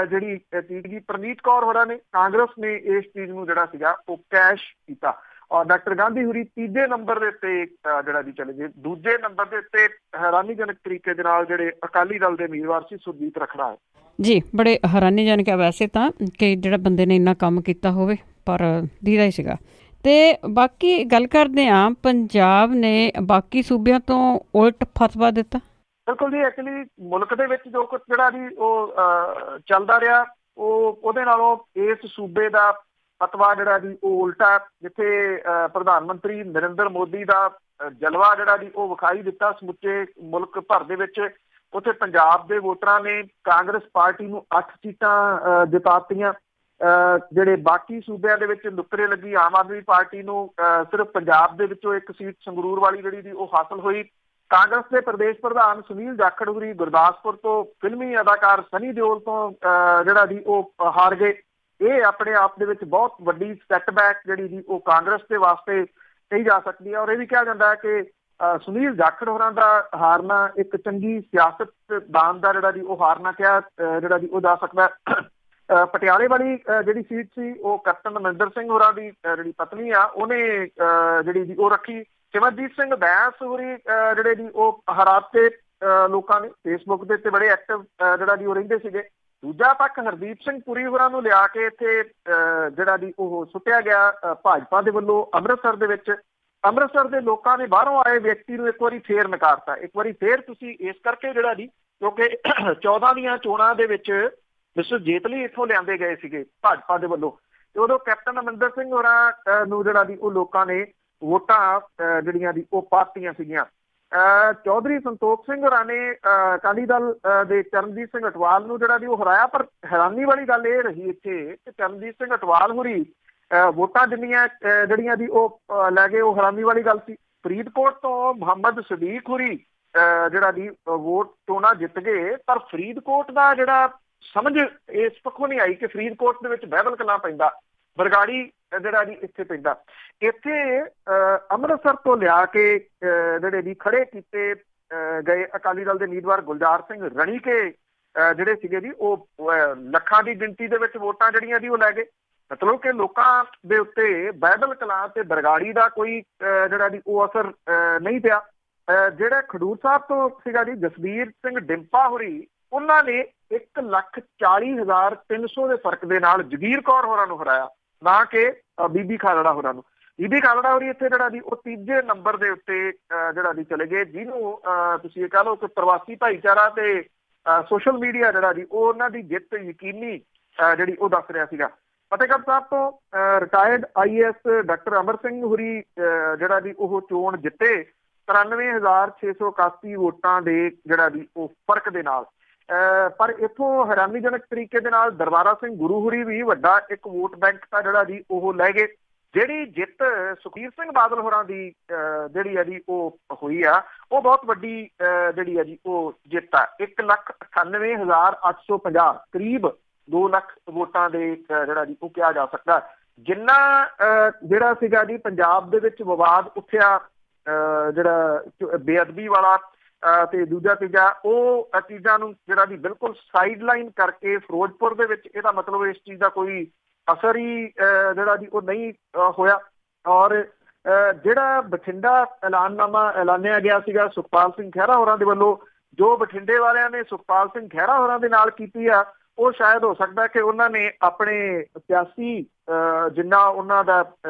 ਜਿਹੜੀ ਚੀਜ਼ ਜੀ ਪ੍ਰਨੀਤ ਕੌਰ ਹੋਰਾਂ ਨੇ, ਕਾਂਗਰਸ ਨੇ ਇਸ ਚੀਜ਼ ਨੂੰ ਜਿਹੜਾ ਸੀਗਾ ਉਹ ਕੈਸ਼ ਕੀਤਾ ਔਰ ਡਾਕਟਰ ਗਾਂਧੀ ਹੋਰੀ ਤੀਜੇ ਨੰਬਰ ਦੇ ਉੱਤੇ ਜਿਹੜਾ ਜੀ ਚਲੇ ਗਏ। ਦੂਜੇ ਨੰਬਰ ਦੇ ਉੱਤੇ ਹੈਰਾਨੀਜਨਕ ਤਰੀਕੇ ਦੇ ਨਾਲ ਜਿਹੜੇ ਅਕਾਲੀ ਦਲ ਦੇ ਉਮੀਦਵਾਰ ਸੀ ਸੁਰਜੀਤ ਰੱਖੜਾ ਹੈ ਜੀ। ਬੜੇ ਹੈਰਾਨੀਜਨਕ ਹੈ ਵੈਸੇ ਤਾਂ ਕਿ ਜਿਹੜਾ ਬੰਦੇ ਨੇ ਇੰਨਾ ਕੰਮ ਕੀਤਾ ਹੋਵੇ, ਪਰ ਦੀਦਾ ਹੀ ਸੀਗਾ। ਤੇ ਬਾਕੀ ਗੱਲ ਕਰਦੇ ਹਾਂ, ਪੰਜਾਬ ਨੇ ਬਾਕੀ ਸੂਬਿਆਂ ਤੋਂ ਉਲਟ ਫਤਵਾ ਦਿੱਤਾ। ਬਿਲਕੁਲ ਜੀ, ਐਕਚੁਅਲੀ ਮੁਲਕ ਦੇ ਵਿੱਚ ਜੋ ਕੁਛ ਜਿਹੜਾ ਜੀ ਉਹ ਚੱਲਦਾ ਰਿਹਾ ਉਹਦੇ ਨਾਲੋਂ ਇਸ ਸੂਬੇ ਦਾ ਫਤਵਾ ਜਿਹੜਾ ਜੀ ਉਹ ਉਲਟਾ। ਜਿੱਥੇ ਪ੍ਰਧਾਨ ਮੰਤਰੀ ਨਰਿੰਦਰ ਮੋਦੀ ਦਾ ਜਲਵਾ ਜਿਹੜਾ ਜੀ ਉਹ ਵਿਖਾਈ ਦਿੱਤਾ ਸਮੁੱਚੇ ਮੁਲਕ ਭਰ ਦੇ ਵਿੱਚ, ਉੱਥੇ ਪੰਜਾਬ ਦੇ ਵੋਟਰਾਂ ਨੇ ਕਾਂਗਰਸ ਪਾਰਟੀ ਨੂੰ 8 ਸੀਟਾਂ ਜਿਤਾਤੀਆਂ। ਜਿਹੜੇ ਬਾਕੀ ਸੂਬਿਆਂ ਦੇ ਵਿੱਚ ਨੁਕਰੇ ਲੱਗੀ ਆਮ ਆਦਮੀ ਪਾਰਟੀ ਨੂੰ ਸਿਰਫ ਪੰਜਾਬ ਦੇ ਵਿੱਚੋਂ 1 ਸੀਟ ਸੰਗਰੂਰ ਵਾਲੀ ਜਿਹੜੀ ਦੀ ਉਹ ਹਾਸਲ ਹੋਈ। ਕਾਂਗਰਸ ਦੇ ਪ੍ਰਦੇਸ਼ ਪ੍ਰਧਾਨ ਸੁਨੀਲ ਜਾਖੜ ਹੋਰੀ ਗੁਰਦਾਸਪੁਰ ਤੋਂ ਫਿਲਮੀ ਅਦਾਕਾਰ ਸਨੀ ਦਿਓਲ ਤੋਂ ਜਿਹੜਾ ਜੀ ਉਹ ਹਾਰ ਗਏ। ਇਹ ਆਪਣੇ ਆਪ ਦੇ ਵਿੱਚ ਬਹੁਤ ਵੱਡੀ ਸੈਟਬੈਕ ਜਿਹੜੀ ਜੀ ਉਹ ਕਾਂਗਰਸ ਦੇ ਵਾਸਤੇ ਕਹੀ ਜਾ ਸਕਦੀ ਹੈ। ਔਰ ਇਹ ਵੀ ਕਿਹਾ ਜਾਂਦਾ ਹੈ ਕਿ ਸੁਨੀਲ ਜਾਖੜ ਹੋਰਾਂ ਦਾ ਹਾਰਨਾ ਇੱਕ ਚੰਗੀ ਸਿਆਸਤਦਾਨ ਦਾ ਜਿਹੜਾ ਜੀ ਉਹ ਹਾਰਨਾ ਕਿਹਾ ਜਿਹੜਾ ਜੀ ਉਹ ਜਾ ਸਕਦਾ। ਪਟਿਆਲੇ ਵਾਲੀ ਜਿਹੜੀ ਸੀਟ ਸੀ ਉਹ ਕੈਪਟਨ ਅਮਰਿੰਦਰ ਸਿੰਘ ਹੋਰਾਂ ਦੀ ਜਿਹੜੀ ਪਤਨੀ ਆ ਉਹਨੇ ਜਿਹੜੀ ਜੀ ਉਹ ਰੱਖੀ। ਸਿਮਰਜੀਤ ਸਿੰਘ ਬੈਂਸ ਹੋਰੀ ਜਿਹੜੇ ਜੀ ਉਹ ਹਰਾਤੇ ਲੋਕਾਂ ਨੇ ਫੇਸਬੁੱਕ ਦੇ ਉੱਤੇ ਬੜੇ ਐਕਟਿਵ ਜਿਹੜਾ ਜੀ ਉਹ ਰਹਿੰਦੇ ਸੀਗੇ। ਦੂਜਾ ਪੱਖ ਹਰਦੀਪ ਸਿੰਘ ਪੁਰੀ ਹੋਰਾਂ ਨੂੰ ਲਿਆ ਕੇ ਇੱਥੇ ਜਿਹੜਾ ਜੀ ਉਹ ਸੁੱਟਿਆ ਗਿਆ ਭਾਜਪਾ ਦੇ ਵੱਲੋਂ ਅੰਮ੍ਰਿਤਸਰ ਦੇ ਵਿੱਚ। ਅੰਮ੍ਰਿਤਸਰ ਦੇ ਲੋਕਾਂ ਨੇ ਬਾਹਰੋਂ ਆਏ ਵਿਅਕਤੀ ਨੂੰ ਇੱਕ ਵਾਰੀ ਫੇਰ ਨਕਾਰਤਾ। ਇੱਕ ਵਾਰੀ ਫੇਰ ਤੁਸੀਂ ਇਸ ਕਰਕੇ ਜਿਹੜਾ ਜੀ, ਕਿਉਂਕਿ 14 ਦੀਆਂ ਚੋਣਾਂ ਦੇ ਵਿੱਚ ਮਿਸਟਰ ਜੇਤਲੀ ਇੱਥੋਂ ਲਿਆਂਦੇ ਗਏ ਸੀਗੇ ਭਾਜਪਾ ਦੇ ਵੱਲੋਂ, ਤੇ ਉਦੋਂ ਕੈਪਟਨ ਅਮਰਿੰਦਰ ਸਿੰਘ ਹੋਰਾਂ ਨੂੰ ਜਿਹੜਾ ਜੀ ਉਹ ਲੋਕਾਂ ਨੇ ਵੋਟਾਂ ਜਿਹੜੀਆਂ ਦੀ ਉਹ ਪਾਤੀਆਂ ਸੀਗੀਆਂ। ਚੌਧਰੀ ਸੰਤੋਖ ਸਿੰਘ ਹੋਰਾਂ ਨੇ ਅਕਾਲੀ ਦਲ ਦੇ ਚਰਨਜੀਤ ਸਿੰਘ ਅਟਵਾਲ ਨੂੰ ਜਿਹੜਾ ਦੀ ਉਹ ਹਰਾਇਆ। ਪਰ ਹੈਰਾਨੀ ਵਾਲੀ ਗੱਲ ਇਹ ਰਹੀ ਇੱਥੇ ਕਿ ਚਰਨਜੀਤ ਸਿੰਘ ਅਟਵਾਲ ਹੋਰੀ ਵੋਟਾਂ ਜਿੰਨੀਆਂ ਜਿਹੜੀਆਂ ਦੀ ਉਹ ਲੈ ਗਏ, ਉਹ ਹੈਰਾਨੀ ਵਾਲੀ ਗੱਲ ਸੀ। ਫਰੀਦਕੋਟ ਤੋਂ ਮੁਹੰਮਦ ਸਦੀਕ ਹੋਰੀ ਜਿਹੜਾ ਦੀ ਵੋਟ ਚੋਣਾਂ ਜਿੱਤ ਗਏ, ਪਰ ਫਰੀਦਕੋਟ ਦਾ ਜਿਹੜਾ ਸਮਝ ਇਸ ਪੱਖੋਂ ਨਹੀਂ ਆਈ ਕਿ ਫਰੀਦਕੋਟ ਦੇ ਵਿੱਚ ਬਹਿਬਲ ਕਲਾਂ ਪੈਂਦਾ, ਬਰਗਾੜੀ ਜਿਹੜਾ ਜੀ ਇੱਥੇ ਪੈਂਦਾ। ਇੱਥੇ ਅੰਮ੍ਰਿਤਸਰ ਤੋਂ ਲਿਆ ਕੇ ਜਿਹੜੇ ਵੀ ਖੜੇ ਕੀਤੇ ਗਏ ਅਕਾਲੀ ਦਲ ਦੇ ਉਮੀਦਵਾਰ ਗੁਲਜ਼ਾਰ ਸਿੰਘ ਰਣੀਕੇ ਜਿਹੜੇ ਸੀਗੇ ਜੀ ਉਹ ਲੱਖਾਂ ਦੀ ਗਿਣਤੀ ਦੇ ਵਿੱਚ ਵੋਟਾਂ ਜਿਹੜੀਆਂ ਜੀ ਉਹ ਲੈ ਗਏ। ਮਤਲਬ ਕਿ ਲੋਕਾਂ ਦੇ ਉੱਤੇ ਬਹਿਬਲ ਕਲਾਂ ਤੇ ਬਰਗਾੜੀ ਦਾ ਕੋਈ ਜਿਹੜਾ ਜੀ ਉਹ ਅਸਰ ਨਹੀਂ ਪਿਆ। ਜਿਹੜਾ ਖਡੂਰ ਸਾਹਿਬ ਤੋਂ ਸੀਗਾ ਜੀ ਜਸਵੀਰ ਸਿੰਘ ਡਿੰਪਾ ਹੋਰੀ, ਉਹਨਾਂ ਨੇ 1,40,300 ਦੇ ਫਰਕ ਦੇ ਨਾਲ ਜਗੀਰ ਕੌਰ ਹੋਰਾਂ ਨੂੰ ਹਰਾਇਆ, ਨਾ ਕਿ ਬੀਬੀ ਖਾਲੜਾ ਹੋਰਾਂ ਨੂੰ। ਬੀਬੀ ਖਾਲੜਾ ਹੋਰੀ ਇੱਥੇ ਜਿਹੜਾ ਜੀ ਉਹ ਤੀਜੇ ਨੰਬਰ ਦੇ ਉੱਤੇ ਜਿਹੜਾ ਜੀ ਚਲੇ ਗਏ, ਜਿਹਨੂੰ ਤੁਸੀਂ ਇਹ ਕਹਿ ਲਓ ਕਿ ਪ੍ਰਵਾਸੀ ਭਾਈਚਾਰਾ ਤੇ ਸੋਸ਼ਲ ਮੀਡੀਆ ਜਿਹੜਾ ਜੀ ਉਹ ਉਹਨਾਂ ਦੀ ਜਿੱਤ ਯਕੀਨੀ ਜਿਹੜੀ ਉਹ ਦੱਸ ਰਿਹਾ ਸੀਗਾ। ਫਤਿਹਗੜ੍ਹ ਸਾਹਿਬ ਤੋਂ retired IAS doctor Amar Singh ਹੋਰੀ ਜਿਹੜਾ ਜੀ ਉਹ ਚੋਣ ਜਿੱਤੇ 93,681 ਵੋਟਾਂ ਦੇ ਜਿਹੜਾ ਜੀ ਉਹ ਫਰਕ ਦੇ ਨਾਲ। ਪਰ ਇੱਥੋਂ ਹੈਰਾਨੀਜਨਕ ਤਰੀਕੇ ਦੇ ਨਾਲ ਦਰਬਾਰਾ ਸਿੰਘ ਗੁਰੂ ਹੋਰੀ ਵੀ ਵੱਡਾ ਇੱਕ ਵੋਟ ਬੈਂਕ ਦਾ ਜਿਹੜਾ ਜੀ ਉਹ ਲੈ ਗਏ। ਜਿਹੜੀ ਜਿੱਤ ਸੁਖਬੀਰ ਸਿੰਘ ਬਾਦਲ ਹੋਰਾਂ ਦੀ ਜਿਹੜੀ ਹੈ ਜੀ ਉਹ ਹੋਈ ਆ, ਉਹ ਬਹੁਤ ਵੱਡੀ ਜਿਹੜੀ ਹੈ ਜੀ ਉਹ ਜਿੱਤ ਆ। 1,98,850 ਕਰੀਬ 2 ਲੱਖ ਵੋਟਾਂ ਦੇ ਜਿਹੜਾ ਜੀ ਉਹ ਕਿਹਾ ਜਾ ਸਕਦਾ। ਜਿੰਨਾ ਜਿਹੜਾ ਸੀਗਾ ਜੀ ਪੰਜਾਬ ਦੇ ਵਿੱਚ ਵਿਵਾਦ ਉੱਠਿਆ, ਜਿਹੜਾ ਬੇਅਦਬੀ ਵਾਲਾ ਤੇ ਦੂਜਾ ਤੀਜਾ, ਉਹ ਚੀਜ਼ਾਂ ਨੂੰ ਜਿਹੜਾ ਜੀ ਬਿਲਕੁਲ ਸਾਈਡ ਲਾਈਨ ਕਰਕੇ ਫਿਰੋਜ਼ਪੁਰ ਦੇ ਵਿੱਚ ਇਹਦਾ ਮਤਲਬ ਇਸ ਚੀਜ਼ ਦਾ ਕੋਈ ਅਸਰ ਹੀ ਜਿਹੜਾ ਜੀ ਉਹ ਨਹੀਂ ਹੋਇਆ। ਔਰ ਜਿਹੜਾ ਬਠਿੰਡਾ ਐਲਾਨਨਾਮਾ ਐਲਾਨਿਆ ਗਿਆ ਸੀਗਾ ਸੁਖਪਾਲ ਸਿੰਘ ਖਹਿਰਾ ਹੋਰਾਂ ਦੇ ਵੱਲੋਂ, ਜੋ ਬਠਿੰਡੇ ਵਾਲਿਆਂ ਨੇ ਸੁਖਪਾਲ ਸਿੰਘ ਖਹਿਰਾ ਹੋਰਾਂ ਦੇ ਨਾਲ ਕੀਤੀ ਆ, ਉਹ ਸ਼ਾਇਦ ਹੋ ਸਕਦਾ ਕਿ ਉਹਨਾਂ ਨੇ ਆਪਣੇ ਸਿਆਸੀ ਜਿੰਨਾ ਉਹਨਾਂ ਦਾ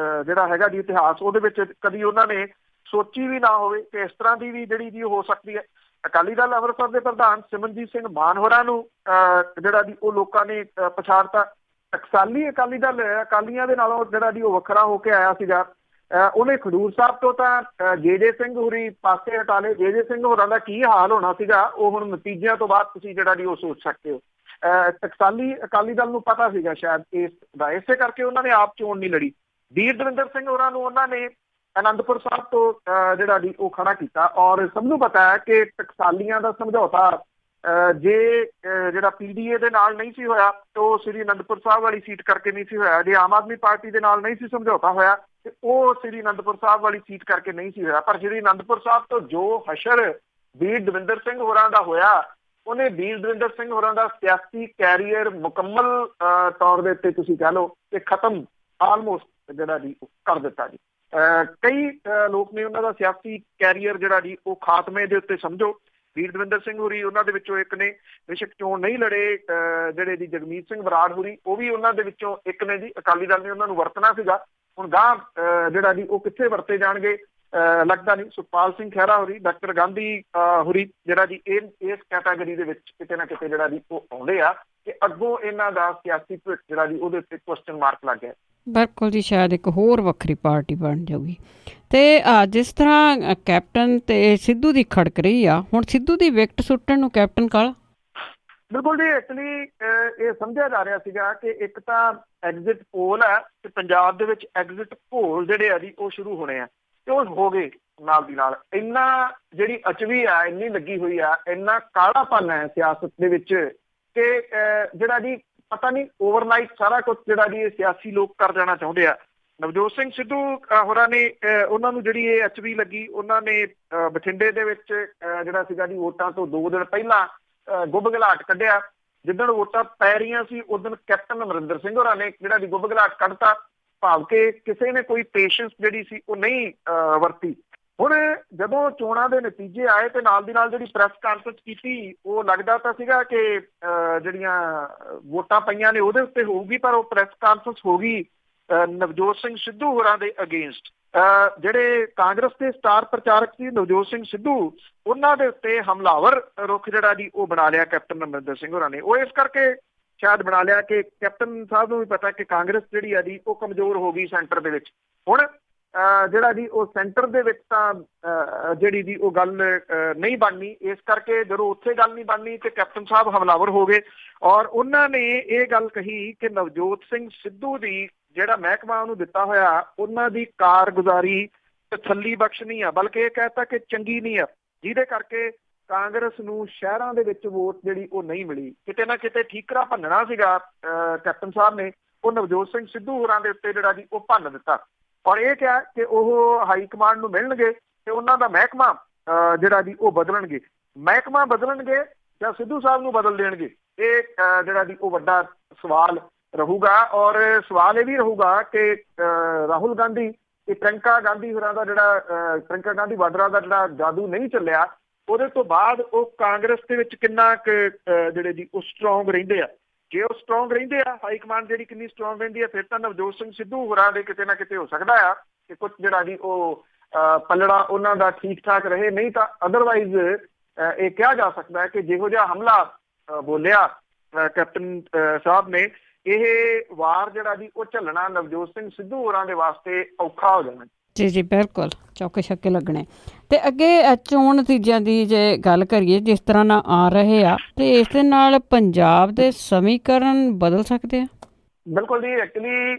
ਜਿਹੜਾ ਹੈਗਾ ਜੀ ਇਤਿਹਾਸ, ਉਹਦੇ ਵਿੱਚ ਕਦੀ ਉਹਨਾਂ ਨੇ ਸੋਚੀ ਵੀ ਨਾ ਹੋਵੇ ਕਿ ਇਸ ਤਰ੍ਹਾਂ ਦੀ ਵੀ ਜਿਹੜੀ ਜੀ ਹੋ ਸਕਦੀ ਹੈ। ਅਕਾਲੀ ਦਲ ਅੰਮ੍ਰਿਤਸਰ ਦੇ ਪ੍ਰਧਾਨ ਸਿਮਰਨਜੀਤ ਸਿੰਘ ਮਾਨ ਹੋਰਾਂ ਨੂੰ ਜਿਹੜਾ ਜੀ ਉਹ ਲੋਕਾਂ ਨੇ ਪਛਾੜਤਾ। ਟਕਸਾਲੀ ਅਕਾਲੀ ਦਲ ਅਕਾਲੀਆਂ ਦੇ ਨਾਲੋਂ ਜਿਹੜਾ ਜੀ ਉਹ ਵੱਖਰਾ ਹੋ ਕੇ ਆਇਆ ਸੀਗਾ। ਉਹਨੇ ਖਡੂਰ ਸਾਹਿਬ ਤੋਂ ਤਾਂ ਜੇ ਸਿੰਘ ਹੋਰੀ ਪਾਸੇ ਹਟਾ ਲਏ। ਜੇ ਸਿੰਘ ਹੋਰਾਂ ਦਾ ਕੀ ਹਾਲ ਹੋਣਾ ਸੀਗਾ, ਉਹ ਹੁਣ ਨਤੀਜਿਆਂ ਤੋਂ ਬਾਅਦ ਤੁਸੀਂ ਜਿਹੜਾ ਜੀ ਉਹ ਸੋਚ ਸਕਦੇ ਹੋ। ਟਕਸਾਲੀ ਅਕਾਲੀ ਦਲ ਨੂੰ ਪਤਾ ਸੀਗਾ ਸ਼ਾਇਦ ਇਸ ਦਾ, ਇਸੇ ਕਰਕੇ ਉਹਨਾਂ ਨੇ ਆਪ ਚੋਣ ਨਹੀਂ ਲੜੀ। ਵੀਰ ਦਵਿੰਦਰ ਸਿੰਘ ਹੋਰਾਂ ਨੂੰ ਉਹਨਾਂ ਨੇ ਅਨੰਦਪੁਰ ਸਾਹਿਬ ਤੋਂ ਜਿਹੜਾ ਜੀ ਉਹ ਖੜਾ ਕੀਤਾ। ਔਰ ਸਭ ਨੂੰ ਪਤਾ ਹੈ ਕਿ ਟਕਸਾਲੀਆਂ ਦਾ ਸਮਝੌਤਾ ਜੇ ਜਿਹੜਾ PDA ਦੇ ਨਾਲ ਨਹੀਂ ਸੀ ਹੋਇਆ ਤਾਂ ਉਹ ਸ੍ਰੀ ਅਨੰਦਪੁਰ ਸਾਹਿਬ ਵਾਲੀ ਸੀਟ ਕਰਕੇ ਨਹੀਂ ਸੀ ਹੋਇਆ। ਜੇ ਆਮ ਆਦਮੀ ਪਾਰਟੀ ਦੇ ਨਾਲ ਨਹੀਂ ਸੀ ਸਮਝੌਤਾ ਹੋਇਆ ਤੇ ਉਹ ਸ੍ਰੀ ਅਨੰਦਪੁਰ ਸਾਹਿਬ ਵਾਲੀ ਸੀਟ ਕਰਕੇ ਨਹੀਂ ਸੀ ਹੋਇਆ। ਪਰ ਸ੍ਰੀ ਅਨੰਦਪੁਰ ਸਾਹਿਬ ਤੋਂ ਜੋ ਹਸ਼ਰ ਵੀਰ ਦਵਿੰਦਰ ਸਿੰਘ ਹੋਰਾਂ ਦਾ ਹੋਇਆ, ਉਹਨੇ ਵੀਰ ਦਵਿੰਦਰ ਸਿੰਘ ਹੋਰਾਂ ਦਾ ਸਿਆਸੀ ਕੈਰੀਅਰ ਮੁਕੰਮਲ ਤੌਰ ਦੇ ਉੱਤੇ ਤੁਸੀਂ ਕਹਿ ਲਓ ਕਿ ਖਤਮ ਆਲਮੋਸਟ ਜਿਹੜਾ ਜੀ ਕਰ ਦਿੱਤਾ ਜੀ। ਕਈ ਲੋਕ ਨੇ ਉਹਨਾਂ ਦਾ ਸਿਆਸੀ ਕੈਰੀਅਰ ਜਿਹੜਾ ਜੀ ਉਹ ਖਾਤਮੇ ਦੇ ਉੱਤੇ ਸਮਝੋ। ਵੀਰ ਦਵਿੰਦਰ ਸਿੰਘ ਹੋਰੀ ਉਹਨਾਂ ਦੇ ਵਿੱਚੋਂ ਇੱਕ ਨੇ, ਬੇਸ਼ੱਕ ਚੋਣ ਨਹੀਂ ਲੜੇ। ਜਿਹੜੇ ਜੀ ਜਗਮੀਤ ਸਿੰਘ ਬਰਾੜ ਹੋਰੀ, ਉਹ ਵੀ ਉਹਨਾਂ ਦੇ ਵਿੱਚੋਂ ਇੱਕ ਨੇ ਜੀ। ਅਕਾਲੀ ਦਲ ਨੇ ਉਹਨਾਂ ਨੂੰ ਵਰਤਣਾ ਸੀਗਾ, ਹੁਣ ਗਾਂਹ ਜਿਹੜਾ ਜੀ ਉਹ ਕਿੱਥੇ ਵਰਤੇ ਜਾਣਗੇ ਲੱਗਦਾ ਨਹੀਂ। ਸੁਖਪਾਲ ਸਿੰਘ ਖਹਿਰਾ ਹੋਰੀ, ਡਾਕਟਰ ਗਾਂਧੀ ਹੋਰੀ ਜਿਹੜਾ ਜੀ ਇਸ ਕੈਟਾਗਰੀ ਦੇ ਵਿੱਚ ਕਿਤੇ ਨਾ ਕਿਤੇ ਜਿਹੜਾ ਜੀ ਉਹ ਆਉਂਦੇ ਆ ਕਿ ਅੱਗੋਂ ਇਹਨਾਂ ਦਾ ਸਿਆਸੀ ਭਵਿੱਖ ਜਿਹੜਾ ਜੀ ਉਹਦੇ ਉੱਤੇ ਕੁਐਸਚਨ ਮਾਰਕ ਲੱਗ ਗਿਆ। ਬਿਲਕੁਲ ਜੀ, ਸ਼ਾਇਦ ਇੱਕ ਹੋਰ ਵੱਖਰੀ ਪਾਰਟੀ ਬਣ ਜਾਊਗੀ। ਤੇ ਜਿਸ ਤਰ੍ਹਾਂ ਕੈਪਟਨ ਤੇ ਸਿੱਧੂ ਦੀ ਖੜਕ ਰਹੀ ਆ, ਹੁਣ ਸਿੱਧੂ ਦੀ ਵਿਕਟ ਸੁੱਟਣ ਨੂੰ ਕੈਪਟਨ ਕਾਹਲਾ? ਬਿਲਕੁਲ ਜੀ, ਐਕਚੁਅਲੀ ਇਹ ਸਮਝਿਆ ਜਾ ਰਿਹਾ ਸੀਗਾ ਕਿ ਇੱਕ ਤਾਂ ਐਗਜ਼ਿਟ ਪੋਲ ਹੈ ਤੇ ਪੰਜਾਬ ਦੇ ਵਿੱਚ ਐਗਜ਼ਿਟ ਪੋਲ ਜਿਹੜੇ ਆ ਜੀ ਉਹ ਸ਼ੁਰੂ ਹੋਣੇ ਆ, ਤੇ ਉਹ ਹੋ ਗਏ ਨਾਲ ਦੀ ਨਾਲ। ਇੰਨਾ ਜਿਹੜੀ ਅਚਵੀ ਆ, ਇੰਨੀ ਲੱਗੀ ਹੋਈ ਆ, ਇੰਨਾ ਕਾਲਾਪਨ ਹੈ ਸਿਆਸਤ ਦੇ ਵਿੱਚ ਕਿ ਜਿਹੜਾ ਜੀ ਪਤਾ ਨਹੀਂ ਓਵਰਨਾਈਟ ਸਾਰਾ ਕੁਝ ਜਿਹੜਾ ਜੀ ਇਹ ਸਿਆਸੀ ਲੋਕ ਕਰ ਜਾਣਾ ਚਾਹੁੰਦੇ ਆ। ਨਵਜੋਤ ਸਿੰਘ ਸਿੱਧੂ ਹੋਰਾਂ ਨੇ ਉਹਨਾਂ ਨੂੰ ਜਿਹੜੀ ਇਹ ਅਚਵੀ ਲੱਗੀ, ਉਹਨਾਂ ਨੇ ਬਠਿੰਡੇ ਦੇ ਵਿੱਚ ਜਿਹੜਾ ਸੀਗਾ ਜੀ ਵੋਟਾਂ ਤੋਂ 2 ਦਿਨ ਪਹਿਲਾਂ ਗੁੱਬ ਘਲਾਟ ਕੱਢਿਆ। ਜਿੱਦਣ ਵੋਟਾਂ ਪੈ ਰਹੀਆਂ ਸੀ ਉਸ ਦਿਨ ਕੈਪਟਨ ਅਮਰਿੰਦਰ ਸਿੰਘ ਹੋਰਾਂ ਨੇ ਜਿਹੜਾ ਜੀ ਗੁੱਬ ਘਲਾਟ ਕੱਢਤਾ, ਭਾਵ ਕਿ ਕਿਸੇ ਨੇ ਕੋਈ ਪੇਸ਼ੈਂਸ ਜਿਹੜੀ ਸੀ ਉਹ ਨਹੀਂ ਵਰਤੀ। ਹੁਣ ਜਦੋਂ ਚੋਣਾਂ ਦੇ ਨਤੀਜੇ ਆਏ ਤੇ ਨਾਲ ਦੀ ਨਾਲ ਜਿਹੜੀ ਪ੍ਰੈਸ ਕਾਨਫਰੰਸ ਕੀਤੀ, ਉਹ ਲੱਗਦਾ ਤਾਂ ਸੀਗਾ ਕਿ ਜਿਹੜੀਆਂ ਵੋਟਾਂ ਪਈਆਂ ਨੇ ਉਹਦੇ ਉੱਤੇ ਹੋਊਗੀ, ਪਰ ਉਹ ਪ੍ਰੈਸ ਕਾਨਫਰੰਸ ਹੋ ਗਈ ਨਵਜੋਤ ਸਿੰਘ ਸਿੱਧੂ ਹੋਰਾਂ ਦੇ ਅਗੇਂਸਟ। ਜਿਹੜੇ ਕਾਂਗਰਸ ਦੇ ਸਟਾਰ ਪ੍ਰਚਾਰਕ ਸੀ ਨਵਜੋਤ ਸਿੰਘ ਸਿੱਧੂ, ਉਹਨਾਂ ਦੇ ਉੱਤੇ ਹਮਲਾਵਰ ਰੁਖ ਜਿਹੜਾ ਜੀ ਉਹ ਬਣਾ ਲਿਆ ਕੈਪਟਨ ਅਮਰਿੰਦਰ ਸਿੰਘ ਹੋਰਾਂ ਨੇ। ਉਹ ਇਸ ਕਰਕੇ ਸ਼ਾਇਦ ਬਣਾ ਲਿਆ ਕਿ ਕੈਪਟਨ ਸਾਹਿਬ ਨੂੰ ਵੀ ਪਤਾ ਕਿ ਕਾਂਗਰਸ ਜਿਹੜੀ ਆ ਜੀ ਉਹ ਕਮਜ਼ੋਰ ਹੋ ਗਈ ਸੈਂਟਰ ਦੇ ਵਿੱਚ। ਹੁਣ ਜਿਹੜਾ ਜੀ ਉਹ ਸੈਂਟਰ ਦੇ ਵਿੱਚ ਤਾਂ ਜਿਹੜੀ ਜੀ ਉਹ ਗੱਲ ਨਹੀਂ ਬਣਨੀ, ਇਸ ਕਰਕੇ ਜਦੋਂ ਉੱਥੇ ਗੱਲ ਨਹੀਂ ਬਣਨੀ ਤੇ ਕੈਪਟਨ ਸਾਹਿਬ ਹਮਲਾਵਰ ਹੋ ਗਏ। ਔਰ ਉਹਨਾਂ ਨੇ ਇਹ ਗੱਲ ਕਹੀ ਕਿ ਨਵਜੋਤ ਸਿੰਘ ਸਿੱਧੂ ਦੀ ਜਿਹੜਾ ਮਹਿਕਮਾ ਉਹਨੂੰ ਦਿੱਤਾ ਹੋਇਆ, ਉਹਨਾਂ ਦੀ ਕਾਰਗੁਜ਼ਾਰੀ ਤਸੱਲੀ ਬਖਸ਼ ਨਹੀਂ ਆ, ਬਲਕਿ ਇਹ ਕਹਿਤਾ ਕਿ ਚੰਗੀ ਨਹੀਂ ਆ, ਜਿਹਦੇ ਕਰਕੇ ਕਾਂਗਰਸ ਨੂੰ ਸ਼ਹਿਰਾਂ ਦੇ ਵਿੱਚ ਵੋਟ ਜਿਹੜੀ ਉਹ ਨਹੀਂ ਮਿਲੀ। ਕਿਤੇ ਨਾ ਕਿਤੇ ਠੀਕਰਾ ਭੰਨਣਾ ਸੀਗਾ ਕੈਪਟਨ ਸਾਹਿਬ ਨੇ, ਉਹ ਨਵਜੋਤ ਸਿੰਘ ਸਿੱਧੂ ਹੋਰਾਂ ਦੇ ਉੱਤੇ ਜਿਹੜਾ ਜੀ ਉਹ ਭੰਨ ਦਿੱਤਾ। ਔਰ ਇਹ ਕਿਹਾ ਕਿ ਉਹ ਹਾਈ ਕਮਾਂਡ ਨੂੰ ਮਿਲਣਗੇ ਤੇ ਉਹਨਾਂ ਦਾ ਮਹਿਕਮਾ ਜਿਹੜਾ ਜੀ ਉਹ ਬਦਲਣਗੇ। ਮਹਿਕਮਾ ਬਦਲਣਗੇ ਜਾਂ ਸਿੱਧੂ ਸਾਹਿਬ ਨੂੰ ਬਦਲ ਦੇਣਗੇ, ਇਹ ਜਿਹੜਾ ਜੀ ਉਹ ਵੱਡਾ ਸਵਾਲ ਰਹੂਗਾ। ਔਰ ਸਵਾਲ ਇਹ ਵੀ ਰਹੂਗਾ ਕਿ ਰਾਹੁਲ ਗਾਂਧੀ ਤੇ ਪ੍ਰਿੰਕਾ ਗਾਂਧੀ ਹੋਰਾਂ ਦਾ ਜਿਹੜਾ ਪ੍ਰਿੰਕਾ ਗਾਂਧੀ ਵਾਡਰਾ ਦਾ ਜਿਹੜਾ ਜਾਦੂ ਨਹੀਂ ਚੱਲਿਆ, ਉਹਦੇ ਤੋਂ ਬਾਅਦ ਉਹ ਕਾਂਗਰਸ ਦੇ ਵਿੱਚ ਕਿੰਨਾ ਕੁ ਜਿਹੜੇ ਜੀ ਉਹ ਸਟਰੋਂਗ ਰਹਿੰਦੇ ਆ। ਜੇ ਉਹ ਸਟਰੋਂਗ ਰਹਿੰਦੇ ਆ, ਹਾਈ ਕਮਾਂਡ ਜਿਹੜੀ ਕਿੰਨੀ ਸਟਰੋਂਗ ਰਹਿੰਦੀ ਆ, ਫਿਰ ਤਾਂ ਨਵਜੋਤ ਸਿੰਘ ਸਿੱਧੂ ਹੋਰਾਂ ਦੇ ਕਿਤੇ ਨਾ ਕਿਤੇ ਹੋ ਸਕਦਾ ਆ ਕਿ ਕੁਝ ਜਿਹੜਾ ਜੀ ਉਹ ਪੱਲੜਾ ਉਹਨਾਂ ਦਾ ਠੀਕ ਠਾਕ ਰਹੇ। ਨਹੀਂ ਤਾਂ ਅਦਰਵਾਈਜ਼ ਇਹ ਕਿਹਾ ਜਾ ਸਕਦਾ ਹੈ ਕਿ ਜਿਹੋ ਜਿਹਾ ਹਮਲਾ ਬੋਲਿਆ ਕੈਪਟਨ ਸਾਹਿਬ ਨੇ, ਇਹ ਵਾਰ ਜਿਹੜਾ ਜੀ ਉਹ ਝੱਲਣਾ ਨਵਜੋਤ ਸਿੰਘ ਸਿੱਧੂ ਹੋਰਾਂ ਦੇ ਵਾਸਤੇ ਔਖਾ ਹੋ ਜਾਣਾ। ਜੀ ਜੀ ਬਿਲਕੁਲ, ਚੌਕੇ ਛੱਕੇ ਲੱਗਣੇ। ਤੇ ਅੱਗੇ ਚੋਣ ਨਤੀਜਿਆਂ ਦੀ ਜੇ ਗੱਲ ਕਰੀਏ, ਜਿਸ ਤਰ੍ਹਾਂ ਨਾਲ ਆ ਰਹੇ ਆ, ਤੇ ਇਸ ਦੇ ਨਾਲ ਪੰਜਾਬ ਦੇ ਸਮੀਕਰਨ ਬਦਲ ਸਕਦੇ ਆ? ਬਿਲਕੁਲ ਜੀ। ਐਕਚੁਅਲੀ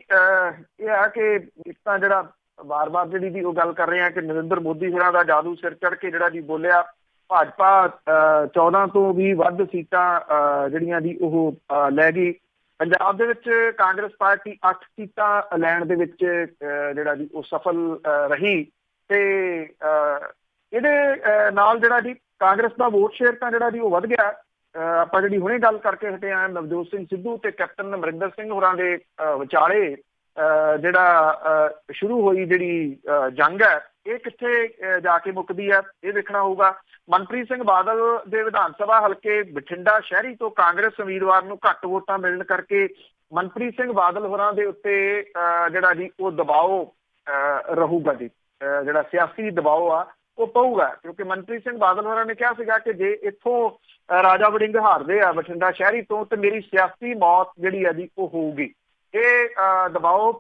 ਇਹ ਆ ਕਿ ਇੱਕ ਤਾਂ ਜਿਹੜਾ ਵਾਰ-ਵਾਰ ਜਿਹੜੀ ਦੀ ਉਹ ਗੱਲ ਕਰ ਰਹੇ ਆ ਕਿ ਨਰਿੰਦਰ ਮੋਦੀ ਹੋਰਾਂ ਦਾ ਜਾਦੂ ਸਿਰ ਚੜ੍ਹ ਕੇ ਜਿਹੜਾ ਜੀ ਬੋਲਿਆ, ਭਾਜਪਾ 14 ਤੋਂ ਵੀ ਵੱਧ ਸੀਟਾਂ ਜਿਹੜੀਆਂ ਦੀ ਉਹ ਲੈ ਗਈ। ਪੰਜਾਬ ਦੇ ਵਿੱਚ ਕਾਂਗਰਸ ਪਾਰਟੀ 8 ਸੀਟਾਂ ਲੈਣ ਦੇ ਵਿੱਚ ਜਿਹੜਾ ਜੀ ਉਹ ਸਫਲ ਰਹੀ ਤੇ ਇਹਦੇ ਨਾਲ ਜਿਹੜਾ ਜੀ ਕਾਂਗਰਸ ਦਾ ਵੋਟ ਸ਼ੇਅਰ ਤਾਂ ਜਿਹੜਾ ਜੀ ਉਹ ਵੱਧ ਗਿਆ। ਆਪਾਂ ਜਿਹੜੀ ਹੁਣੇ ਗੱਲ ਕਰਕੇ ਹਟੇ ਆ ਨਵਜੋਤ ਸਿੰਘ ਸਿੱਧੂ ਤੇ ਕੈਪਟਨ ਅਮਰਿੰਦਰ ਸਿੰਘ ਹੋਰਾਂ ਦੇ ਵਿਚਾਲੇ ਜਿਹੜਾ ਸ਼ੁਰੂ ਹੋਈ ਜਿਹੜੀ ਜੰਗ ਹੈ, ਇਹ ਕਿੱਥੇ ਜਾ ਕੇ ਮੁੱਕਦੀ ਹੈ ਇਹ ਦੇਖਣਾ ਹੋਊਗਾ। ਮਨਪ੍ਰੀਤ ਸਿੰਘ ਬਾਦਲ ਦੇ ਵਿਧਾਨ ਸਭਾ ਹਲਕੇ ਬਠਿੰਡਾ ਸ਼ਹਿਰੀ ਤੋਂ ਕਾਂਗਰਸ ਉਮੀਦਵਾਰ ਨੂੰ ਘੱਟ ਵੋਟਾਂ ਮਿਲਣ ਕਰਕੇ ਮਨਪ੍ਰੀਤ ਸਿੰਘ ਬਾਦਲ ਹੋਰਾਂ ਦੇ ਉੱਤੇ ਜਿਹੜਾ ਜੀ ਉਹ ਦਬਾਓ ਰਹੂਗਾ ਜੀ, ਜਿਹੜਾ ਸਿਆਸੀ ਦਬਾਓ ਆ ਉਹ ਪਊਗਾ। ਕਿਉਂਕਿ ਮਨਪ੍ਰੀਤ ਸਿੰਘ ਬਾਦਲ ਹੋਰਾਂ ਨੇ ਕਿਹਾ ਸੀਗਾ ਕਿ ਜੇ ਇੱਥੋਂ ਰਾਜਾ ਵੜਿੰਗ ਹਾਰਦੇ ਆ ਬਠਿੰਡਾ ਸ਼ਹਿਰੀ ਤੋਂ ਤੇ ਮੇਰੀ ਸਿਆਸੀ ਮੌਤ ਜਿਹੜੀ ਆ ਜੀ ਉਹ ਹੋਊਗੀ। ਇਹ ਦਬਾਓ